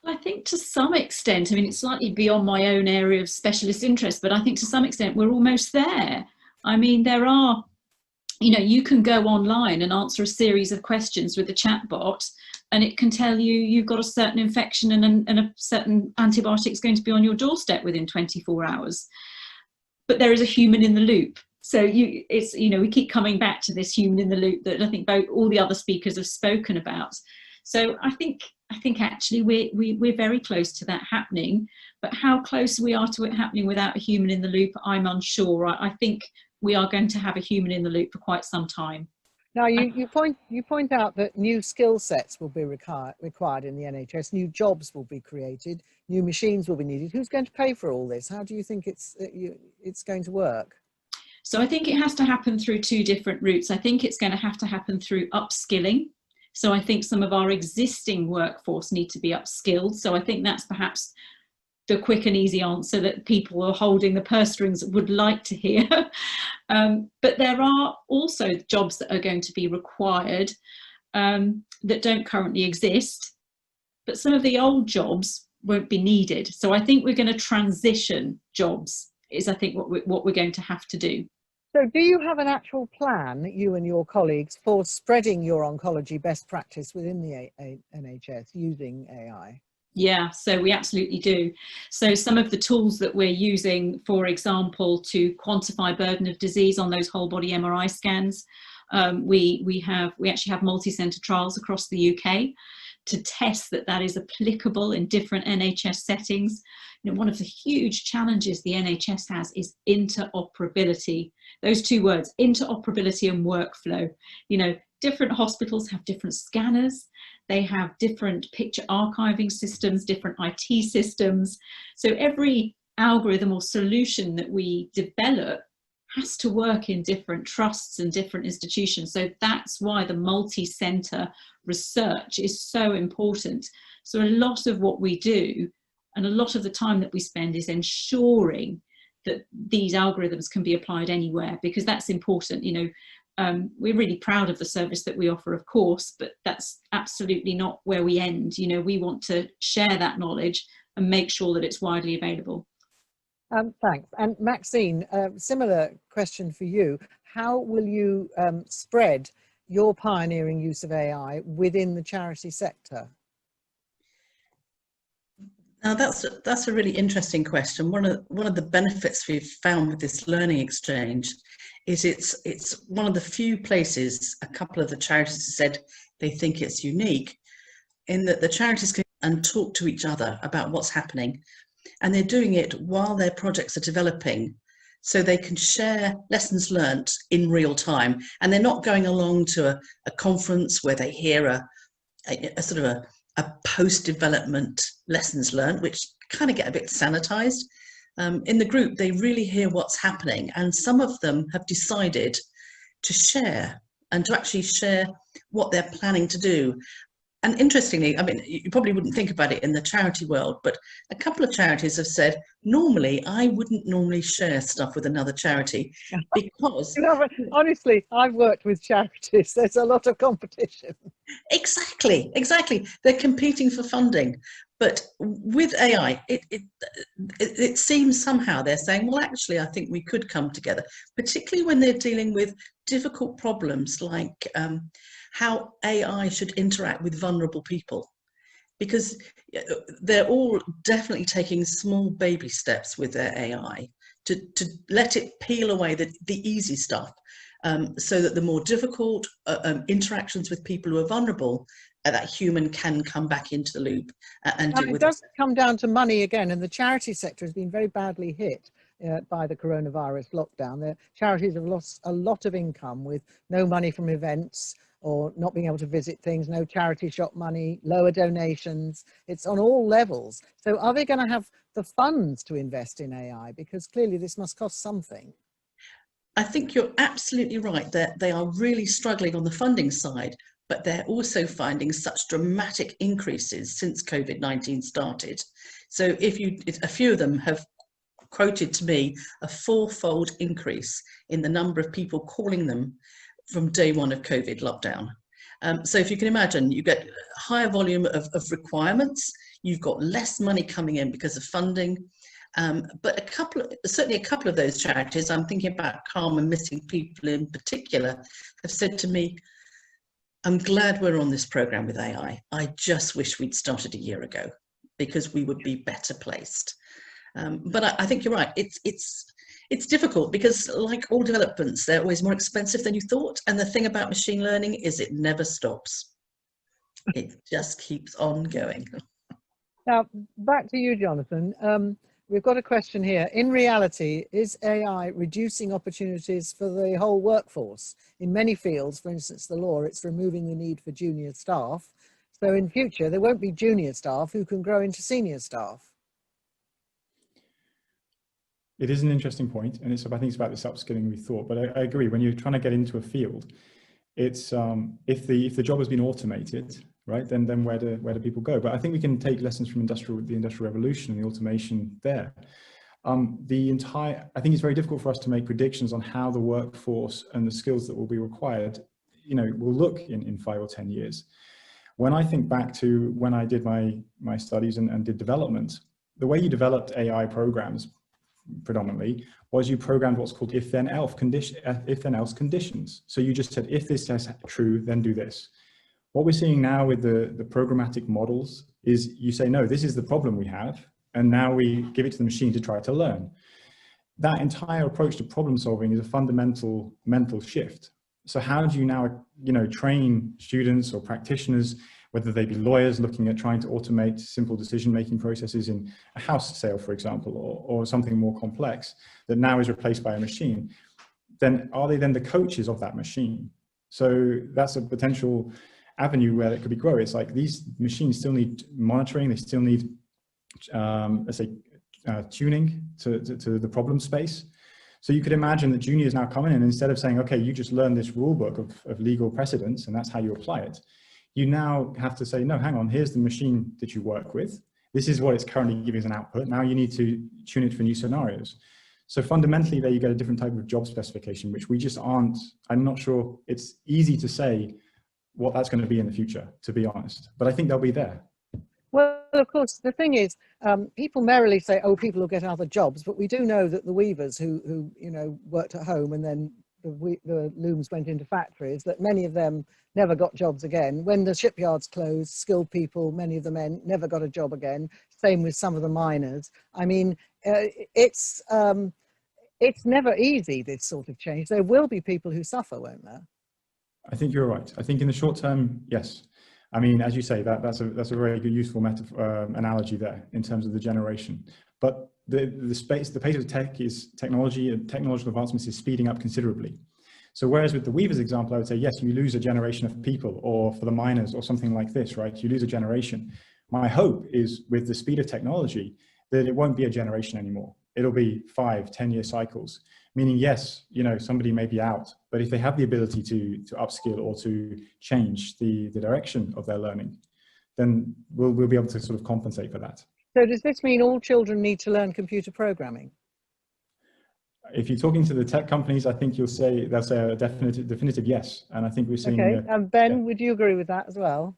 I think to some extent, I mean, it's slightly beyond my own area of specialist interest, but I think to some extent we're almost there. I mean, there are, you can go online and answer a series of questions with a chatbot, and it can tell you you've got a certain infection and a certain antibiotic is going to be on your doorstep within 24 hours. But there is a human in the loop. So we keep coming back to this human in the loop that I think all the other speakers have spoken about. So I think actually we're very close to that happening, but how close we are to it happening without a human in the loop, I'm unsure. I think we are going to have a human in the loop for quite some time. Now you point out that new skill sets will be required in the NHS, new jobs will be created, new machines will be needed. Who's going to pay for all this? How do you think it's going to work? So I think it has to happen through two different routes. I think it's going to have to happen through upskilling. So I think some of our existing workforce need to be upskilled. So I think that's perhaps the quick and easy answer that people who are holding the purse strings would like to hear. But there are also jobs that are going to be required that don't currently exist, but some of the old jobs won't be needed. So I think we're going to transition jobs is I think what we're going to have to do. So do you have an actual plan, you and your colleagues, for spreading your oncology best practice within the NHS using AI? Yeah, so we absolutely do. So some of the tools that we're using, for example, to quantify burden of disease on those whole body MRI scans, we actually have multi-centre trials across the UK to test that is applicable in different NHS settings. One of the huge challenges the NHS has is interoperability. Those two words, interoperability and workflow. Different hospitals have different scanners, they have different picture archiving systems, different IT systems. So every algorithm or solution that we develop has to work in different trusts and different institutions. So that's why the multi-centre research is so important. So a lot of what we do and a lot of the time that we spend is ensuring that these algorithms can be applied anywhere, because that's important. We're really proud of the service that we offer, of course, but that's absolutely not where we end. We want to share that knowledge and make sure that it's widely available. Thanks. And Maxine, similar question for you. How will you spread your pioneering use of AI within the charity sector? Now that's a really interesting question. One of the benefits we've found with this learning exchange is it's one of the few places a couple of the charities said they think it's unique, in that the charities can and talk to each other about what's happening, and they're doing it while their projects are developing, so they can share lessons learnt in real time, and they're not going along to a conference where they hear a sort of a post-development lessons learned, which kind of get a bit sanitized. In the group, they really hear what's happening, and some of them have decided to share and to actually share what they're planning to do. And interestingly, I mean, you probably wouldn't think about it in the charity world, but a couple of charities have said, normally, I wouldn't normally share stuff with another charity because... Honestly, I've worked with charities. There's a lot of competition. Exactly. They're competing for funding. But with AI, it seems somehow they're saying, well, actually, I think we could come together, particularly when they're dealing with difficult problems like how AI should interact with vulnerable people, because they're all definitely taking small baby steps with their AI to let it peel away the easy stuff, so that the more difficult interactions with people who are vulnerable, that human can come back into the loop and deal with it. It does come down to money again, and the charity sector has been very badly hit by the coronavirus lockdown. The charities have lost a lot of income with no money from events or not being able to visit things, no charity shop money, lower donations. It's on all levels. So are they going to have the funds to invest in AI? Because clearly this must cost something. I think you're absolutely right that they are really struggling on the funding side, but they're also finding such dramatic increases since COVID-19 started. So a few of them have quoted to me a 4-fold increase in the number of people calling them from day one of COVID lockdown. So if you can imagine, you get a higher volume of requirements, you've got less money coming in because of funding. But certainly a couple of those charities, I'm thinking about Calm and Missing People in particular, have said to me, I'm glad we're on this program with AI. I just wish we'd started a year ago because we would be better placed. But I think you're right. It's difficult because, like all developments, they're always more expensive than you thought. And the thing about machine learning is it never stops. It just keeps on going. Now, back to you, Jonathan. We've got a question here. In reality, is AI reducing opportunities for the whole workforce? In many fields, for instance, the law, it's removing the need for junior staff. So in future, there won't be junior staff who can grow into senior staff. It is an interesting point, and I think it's about this upskilling we thought. But I agree, when you're trying to get into a field, it's if the job has been automated, right, then where do people go? But I think we can take lessons from the Industrial Revolution and the automation there. I think it's very difficult for us to make predictions on how the workforce and the skills that will be required, will look in 5 or 10 years. When I think back to when I did my studies and did development, the way you developed AI programs predominantly was you programmed what's called if-then-else conditions. So you just said, if this is true, then do this. What we're seeing now with the programmatic models is you say, no, this is the problem we have, and now we give it to the machine to try to learn. That entire approach to problem solving is a fundamental mental shift. So how do you now, train students or practitioners, whether they be lawyers looking at trying to automate simple decision-making processes in a house sale, for example, or something more complex that now is replaced by a machine? Then are they then the coaches of that machine? So that's a potential avenue where it could be grow. It's like these machines still need monitoring. They still need, let's say, tuning to the problem space. So you could imagine that juniors now come in, and instead of saying, okay, you just learn this rule book of legal precedents and that's how you apply it, you now have to say, no, hang on, here's the machine that you work with. This is what it's currently giving as an output. Now you need to tune it for new scenarios. So fundamentally there you get a different type of job specification, which we just aren't, I'm not sure it's easy to say what that's going to be in the future, to be honest, but I think they'll be there. Well, of course, the thing is, people merrily say, oh, people will get other jobs, but we do know that the weavers who worked at home and then the looms went into factories, that many of them never got jobs again. When the shipyards closed, skilled people, many of the men, never got a job again. Same with some of the miners. I mean, it's never easy, this sort of change. There will be people who suffer, won't there? I think you're right. I think in the short term, yes. I mean, as you say, that's a very good, useful analogy there in terms of the generation. But the pace of technology and technological advancements is speeding up considerably. So whereas with the weavers example, I would say, yes, you lose a generation of people, or for the miners or something like this, right? You lose a generation. My hope is with the speed of technology that it won't be a generation anymore. It'll be 5, 10-year cycles, meaning, yes, somebody may be out, but if they have the ability to upskill or to change the direction of their learning, then we'll be able to sort of compensate for that. So does this mean all children need to learn computer programming? If you're talking to the tech companies, I think they'll say a definitive yes. And I think we're seeing. Okay, and Ben, would you agree with that as well?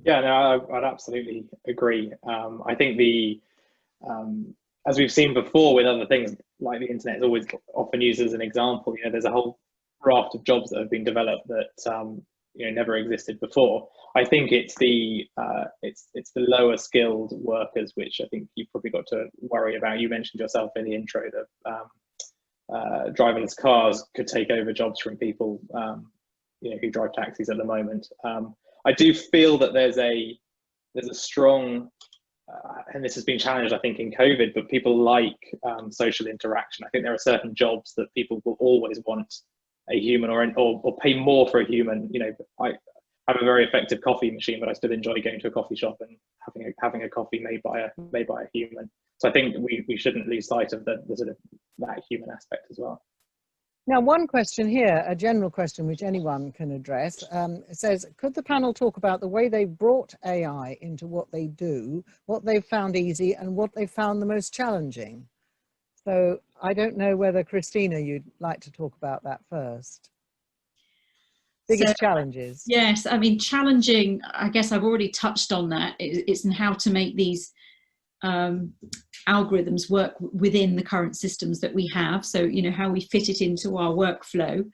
Yeah, no, I'd absolutely agree. I think as we've seen before with other things, like the internet is always often used as an example. You know, there's a whole raft of jobs that have been developed that you know, never existed before. I think it's the lower skilled workers which I think you've probably got to worry about. You mentioned yourself in the intro that driverless cars could take over jobs from people you know, who drive taxis at the moment. I do feel that there's a strong and this has been challenged, I think, in COVID, but people like social interaction. I think there are certain jobs that people will always want a human or pay more for a human. You know, I have a very effective coffee machine, but I still enjoy going to a coffee shop and having a coffee made by a human. So I think we shouldn't lose sight of the sort of that human aspect as well. Now, one question here, a general question which anyone can address, says, could the panel talk about the way they've brought AI into what they do, what they've found easy and what they've found the most challenging? So I don't know whether, Christina, you'd like to talk about that first. Biggest challenges. Yes, I mean, challenging, I guess I've already touched on that. It's in how to make these algorithms work within the current systems that we have. So, you know, how we fit it into our workflow.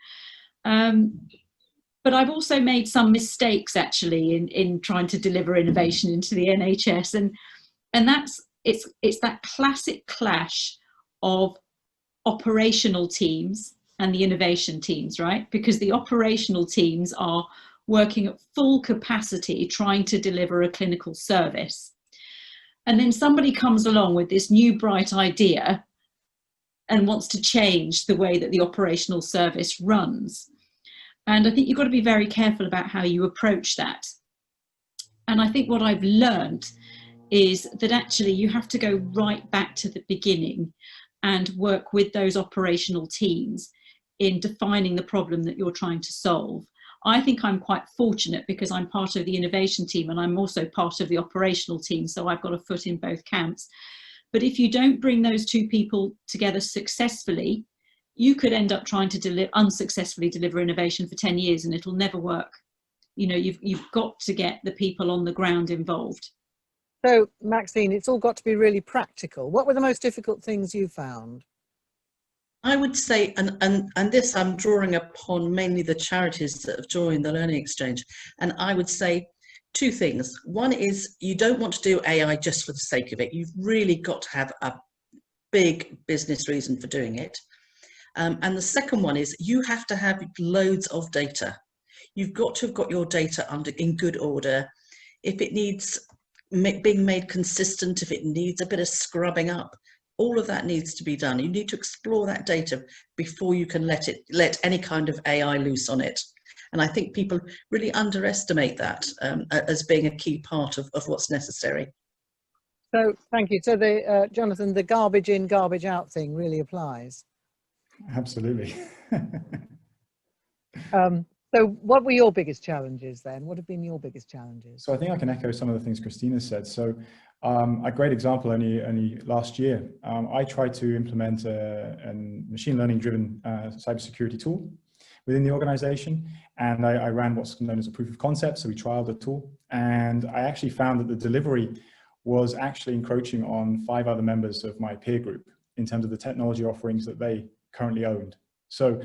But I've also made some mistakes actually in trying to deliver innovation into the NHS. And it's that classic clash of operational teams and the innovation teams, right? Because the operational teams are working at full capacity trying to deliver a clinical service. And then somebody comes along with this new bright idea and wants to change the way that the operational service runs. And I think you've got to be very careful about how you approach that. And I think what I've learned is that actually you have to go right back to the beginning and work with those operational teams in defining the problem that you're trying to solve. I think I'm quite fortunate because I'm part of the innovation team and I'm also part of the operational team, so I've got a foot in both camps. But if you don't bring those two people together successfully, you could end up trying to unsuccessfully deliver innovation for 10 years and it'll never work. You know, you've got to get the people on the ground involved. So, Maxine, it's all got to be really practical. What were the most difficult things you found? I would say, and this I'm drawing upon mainly the charities that have joined the Learning Exchange, and I would say two things. One is you don't want to do AI just for the sake of it. You've really got to have a big business reason for doing it. And the second one is you have to have loads of data. You've got to have got your data in good order. If it needs being made consistent, if it needs a bit of scrubbing up, all of that needs to be done. You need to explore that data before you can let any kind of AI loose on it. And I think people really underestimate that as being a key part of what's necessary. So, thank you. So, Jonathan, the garbage in, garbage out thing really applies. Absolutely. So what were your biggest challenges then? What have been your biggest challenges? So I think I can echo some of the things Christina said. So a great example only last year, I tried to implement a machine learning driven cybersecurity tool within the organization. And I ran what's known as a proof of concept. So we trialed the tool and I actually found that the delivery was actually encroaching on 5 other members of my peer group in terms of the technology offerings that they currently owned. So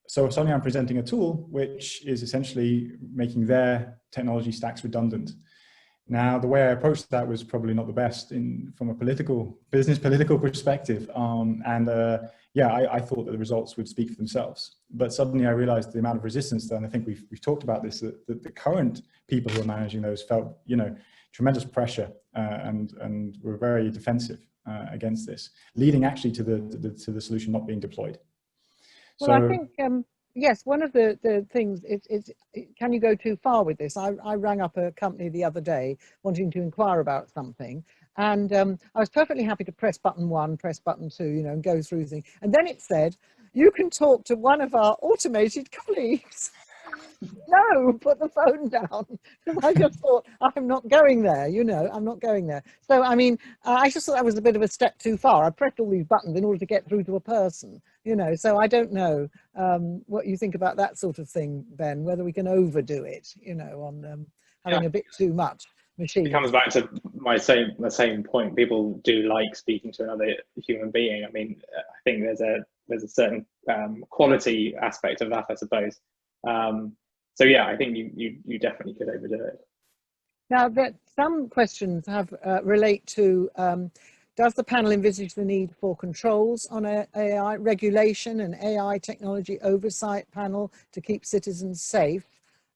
suddenly I'm presenting a tool which is essentially making their technology stacks redundant. Now, the way I approached that was probably not the best from a business political perspective. I thought that the results would speak for themselves. But suddenly I realized the amount of resistance there, and I think we've talked about this, that the current people who are managing those felt, tremendous pressure and were very defensive against this, leading actually to the solution not being deployed. Well, so, I think, yes, one of the things is can you go too far with this? I rang up a company the other day wanting to inquire about something. And I was perfectly happy to press button 1, press button 2, and go through things. And then it said, you can talk to one of our automated colleagues. No, put the phone down. Because I just thought, I'm not going there, you know, I'm not going there. So, I mean, I just thought that was a bit of a step too far. I pressed all these buttons in order to get through to a person, you know, so I don't know what you think about that sort of thing, Ben, whether we can overdo it, you know, on having a bit too much machine. It comes back to the same point. People do like speaking to another human being. I mean, I think there's a certain quality aspect of that, I suppose. So yeah, I think you definitely could overdo it. Now, that some questions have relate to does the panel envisage the need for controls on AI regulation and AI technology oversight panel to keep citizens safe?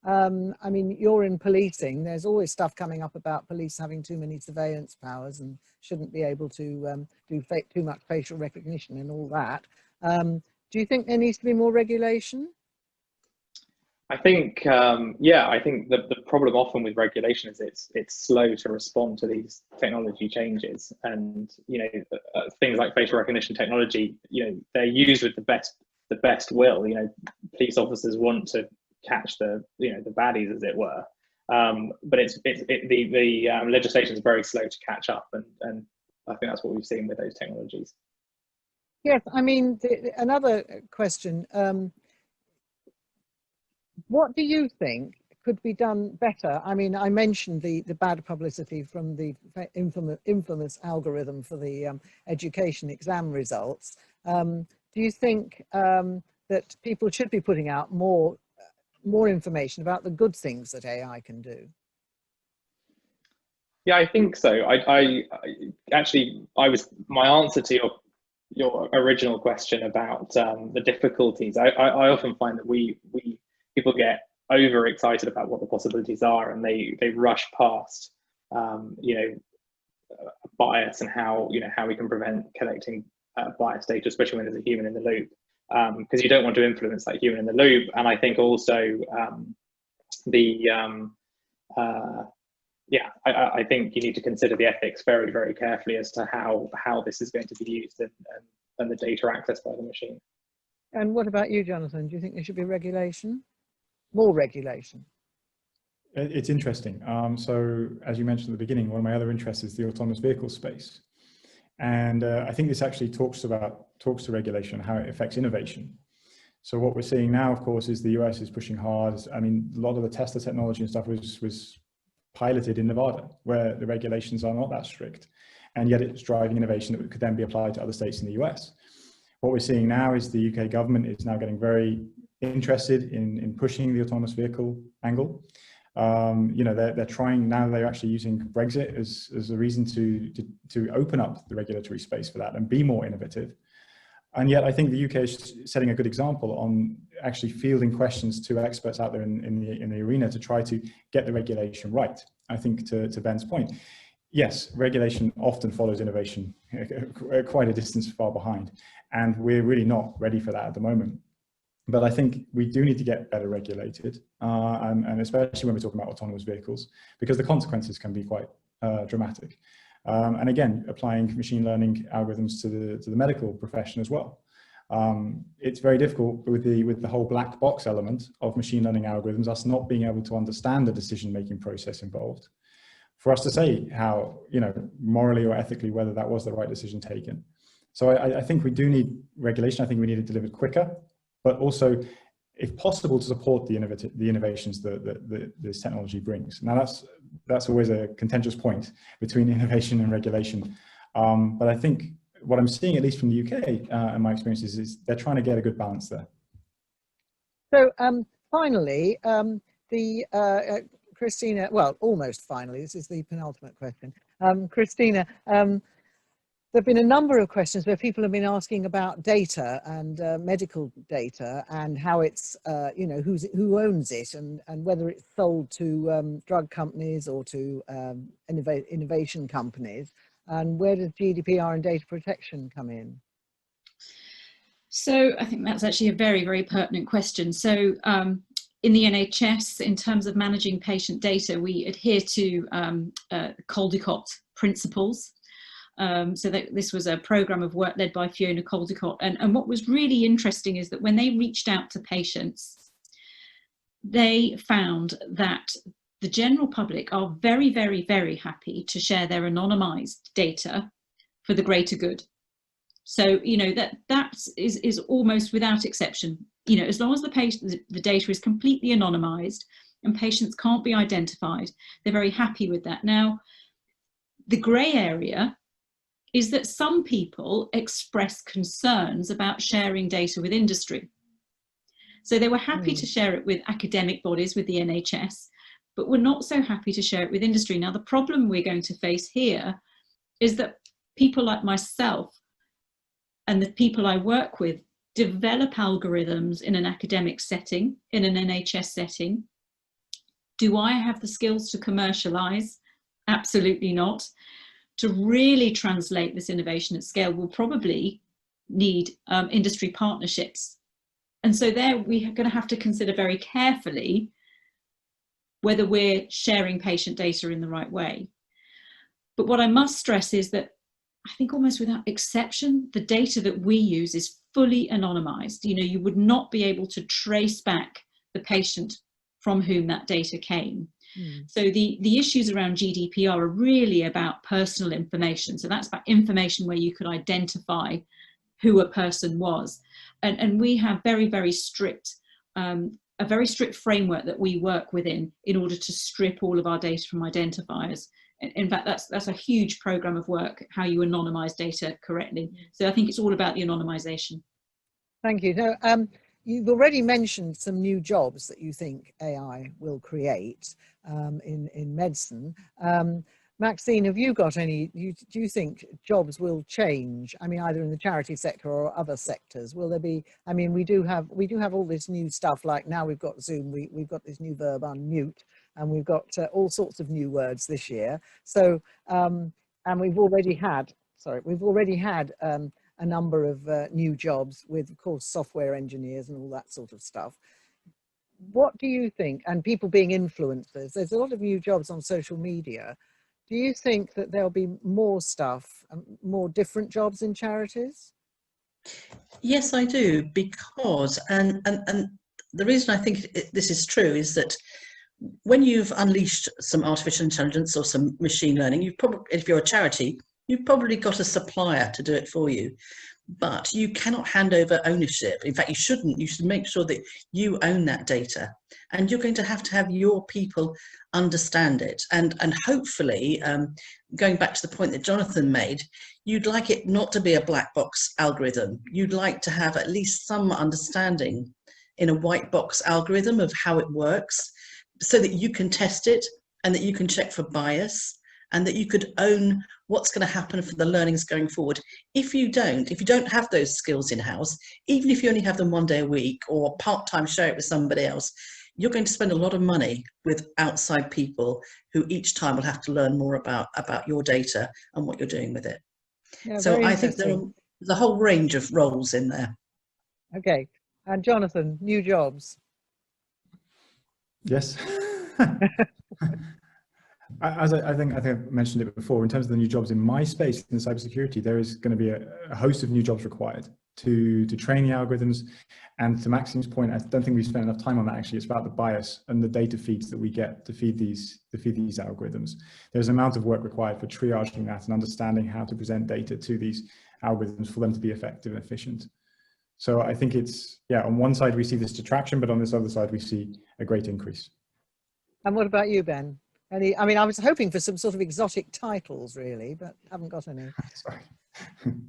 I mean, you're in policing. There's always stuff coming up about police having too many surveillance powers and shouldn't be able to do too much facial recognition and all that. Do you think there needs to be more regulation? I think, yeah, I think the problem often with regulation is it's slow to respond to these technology changes, and you know things like facial recognition technology, you know, they're used with the best will. You know, police officers want to catch the baddies, as it were, but the legislation is very slow to catch up, and I think that's what we've seen with those technologies. Yes, I mean another question. What do you think could be done better? I mean, I mentioned the bad publicity from the infamous algorithm for the education exam results. Do you think that people should be putting out more information about the good things that AI can do? Yeah, I think so. My answer to your original question about the difficulties. I often find that people get overexcited about what the possibilities are, and they rush past bias and how we can prevent collecting bias data, especially when there's a human in the loop, because you don't want to influence that human in the loop. And I think also I think you need to consider the ethics very, very carefully as to how this is going to be used and the data accessed by the machine. And what about you, Jonathan? Do you think there should be regulation? More regulation? It's interesting. So as you mentioned at the beginning, one of my other interests is the autonomous vehicle space. And I think this actually talks to regulation, how it affects innovation. So what we're seeing now, of course, is the US is pushing hard. I mean, a lot of the Tesla technology and stuff was piloted in Nevada, where the regulations are not that strict. And yet it's driving innovation that could then be applied to other states in the US. What we're seeing now is the UK government is now getting very interested in pushing the autonomous vehicle angle. They're trying now, they're actually using Brexit as a reason to open up the regulatory space for that and be more innovative. And yet I think the UK is setting a good example on actually fielding questions to experts out there in the arena to try to get the regulation right. I think to Ben's point, yes, regulation often follows innovation quite a distance far behind, and we're really not ready for that at the moment. But I think we do need to get better regulated, and especially when we're talking about autonomous vehicles, because the consequences can be quite dramatic. And again, applying machine learning algorithms to the medical profession as well. It's very difficult with the whole black box element of machine learning algorithms, us not being able to understand the decision-making process involved, for us to say how, morally or ethically, whether that was the right decision taken. So I think we do need regulation. I think we need it delivered quicker, but also, if possible, to support the innovations that this technology brings. Now, that's always a contentious point between innovation and regulation. But I think what I'm seeing, at least from the UK, and my experiences, is they're trying to get a good balance there. So finally, Christina, well, almost finally, this is the penultimate question. Christina, there have been a number of questions where people have been asking about data and medical data and how it's, who owns it and whether it's sold to drug companies or to innovation companies, and where does GDPR and data protection come in? So I think that's actually a very, very pertinent question. So in the NHS, in terms of managing patient data, we adhere to Caldecott principles. So this was a program of work led by Fiona Caldecott. And what was really interesting is that when they reached out to patients, they found that the general public are very, very, very happy to share their anonymized data for the greater good. So, you know, that is almost without exception. You know, as long as the data is completely anonymized and patients can't be identified, they're very happy with that. Now, the grey area is that some people express concerns about sharing data with industry. So they were happy to share it with academic bodies, with the NHS, but were not so happy to share it with industry. Now, the problem we're going to face here is that people like myself and the people I work with develop algorithms in an academic setting, in an NHS setting. Do I have the skills to commercialize? Absolutely not. To really translate this innovation at scale, we'll probably need industry partnerships. And so there we are going to have to consider very carefully whether we're sharing patient data in the right way. But what I must stress is that I think almost without exception, the data that we use is fully anonymized. You know, you would not be able to trace back the patient from whom that data came. So the issues around GDPR are really about personal information. So that's about information where you could identify who a person was. And we have very, very strict, a very strict framework that we work within in order to strip all of our data from identifiers. In fact, that's a huge program of work, how you anonymize data correctly. So I think it's all about the anonymization. Thank you. Now, you've already mentioned some new jobs that you think AI will create in medicine. Maxine, have you got any, do you think jobs will change? I mean, either in the charity sector or other sectors? Will there be, I mean, we do have all this new stuff, like now we've got Zoom, we've got this new verb unmute, and we've got all sorts of new words this year. So, and we've already had a number of new jobs with, of course, software engineers and all that sort of stuff. What do you think, and people being influencers, there's a lot of new jobs on social media. Do you think that there'll be more stuff, more different jobs in charities? Yes, I do, because, and the reason I think this is true is that when you've unleashed some artificial intelligence or some machine learning, you've probably, if you're a charity, you've probably got a supplier to do it for you. But you cannot hand over ownership. In fact, you shouldn't. You should make sure that you own that data, and you're going to have your people understand it. And hopefully, going back to the point that Jonathan made, you'd like it not to be a black box algorithm. You'd like to have at least some understanding in a white box algorithm of how it works, so that you can test it and that you can check for bias, and that you could own what's going to happen for the learnings going forward. If you don't have those skills in-house, even if you only have them one day a week or part-time, share it with somebody else, you're going to spend a lot of money with outside people who each time will have to learn more about your data and what you're doing with it. Yeah, so I think there's a whole range of roles in there. Okay, and Jonathan, new jobs. Yes. As I think I've mentioned it before, in terms of the new jobs in my space in cybersecurity, there is going to be a host of new jobs required to train the algorithms. And to Maxine's point, I don't think we've spent enough time on that. Actually, it's about the bias and the data feeds that we get to feed these algorithms. There's an amount of work required for triaging that and understanding how to present data to these algorithms for them to be effective and efficient. So I think it's, yeah, on one side we see this detraction, but on this other side we see a great increase. And what about you, Ben? I mean, I was hoping for some sort of exotic titles, really, but haven't got any. Sorry.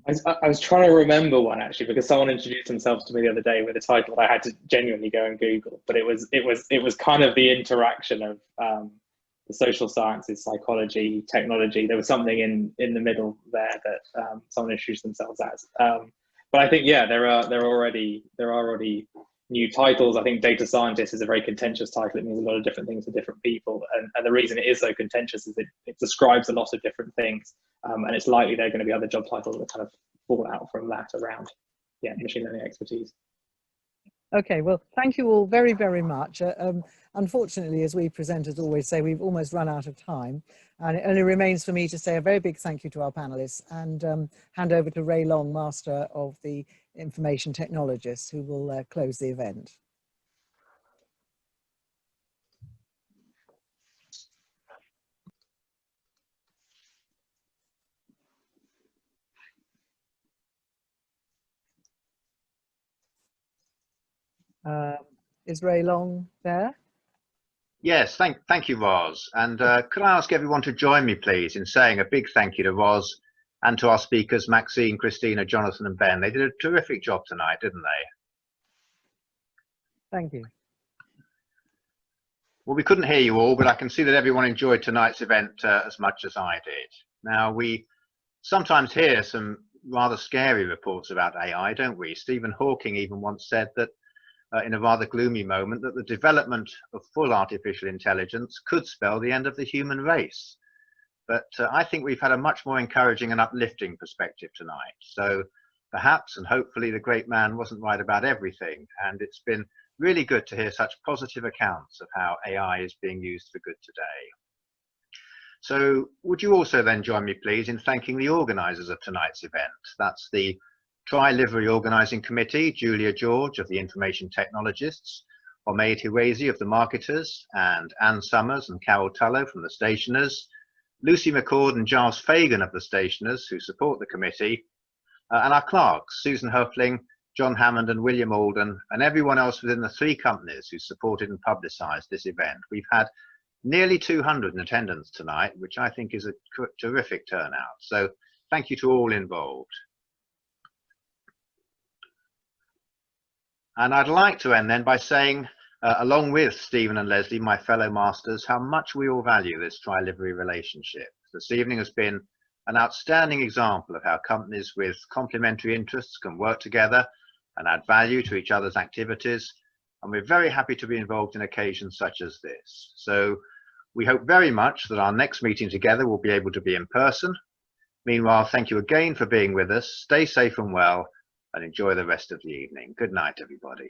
I was trying to remember one, actually, because someone introduced themselves to me the other day with a title that I had to genuinely go and Google. But it was kind of the interaction of the social sciences, psychology, technology. There was something in the middle there that someone introduced themselves as. But I think, yeah, there are already new titles. I think data scientist is a very contentious title. It means a lot of different things to different people. And the reason it is so contentious is that it describes a lot of different things. And it's likely there are going to be other job titles that kind of fall out from that around, yeah, machine learning expertise. Okay, well, thank you all very, very much. Unfortunately, as we presenters always say, we've almost run out of time. And it only remains for me to say a very big thank you to our panelists and hand over to Ray Long, Master of the Information Technologists, who will close the event. Is Ray Long there? Yes, thank you, Roz. And could I ask everyone to join me, please, in saying a big thank you to Roz and to our speakers, Maxine, Christina, Jonathan, and Ben. They did a terrific job tonight, didn't they? Thank you. Well, we couldn't hear you all, but I can see that everyone enjoyed tonight's event as much as I did. Now, we sometimes hear some rather scary reports about AI, don't we? Stephen Hawking even once said that in a rather gloomy moment, that the development of full artificial intelligence could spell the end of the human race. But I think we've had a much more encouraging and uplifting perspective tonight. So perhaps and hopefully the great man wasn't right about everything. And it's been really good to hear such positive accounts of how AI is being used for good today. So would you also then join me, please, in thanking the organisers of tonight's event? That's the Tri-Livery Organising Committee, Julia George of the Information Technologists, Omaid Hiwezi of the Marketors, and Anne Summers and Carol Tullow from the Stationers, Lucy McCord and Giles Fagan of the Stationers, who support the committee, and our clerks, Susan Hoefling, John Hammond and William Alden, and everyone else within the 3 companies who supported and publicised this event. We've had nearly 200 in attendance tonight, which I think is a terrific turnout. So thank you to all involved. And I'd like to end then by saying, along with Stephen and Leslie, my fellow masters, how much we all value this Tri-Livery relationship. This evening has been an outstanding example of how companies with complementary interests can work together and add value to each other's activities. And we're very happy to be involved in occasions such as this. So we hope very much that our next meeting together will be able to be in person. Meanwhile, thank you again for being with us. Stay safe and well, and enjoy the rest of the evening. Good night, everybody.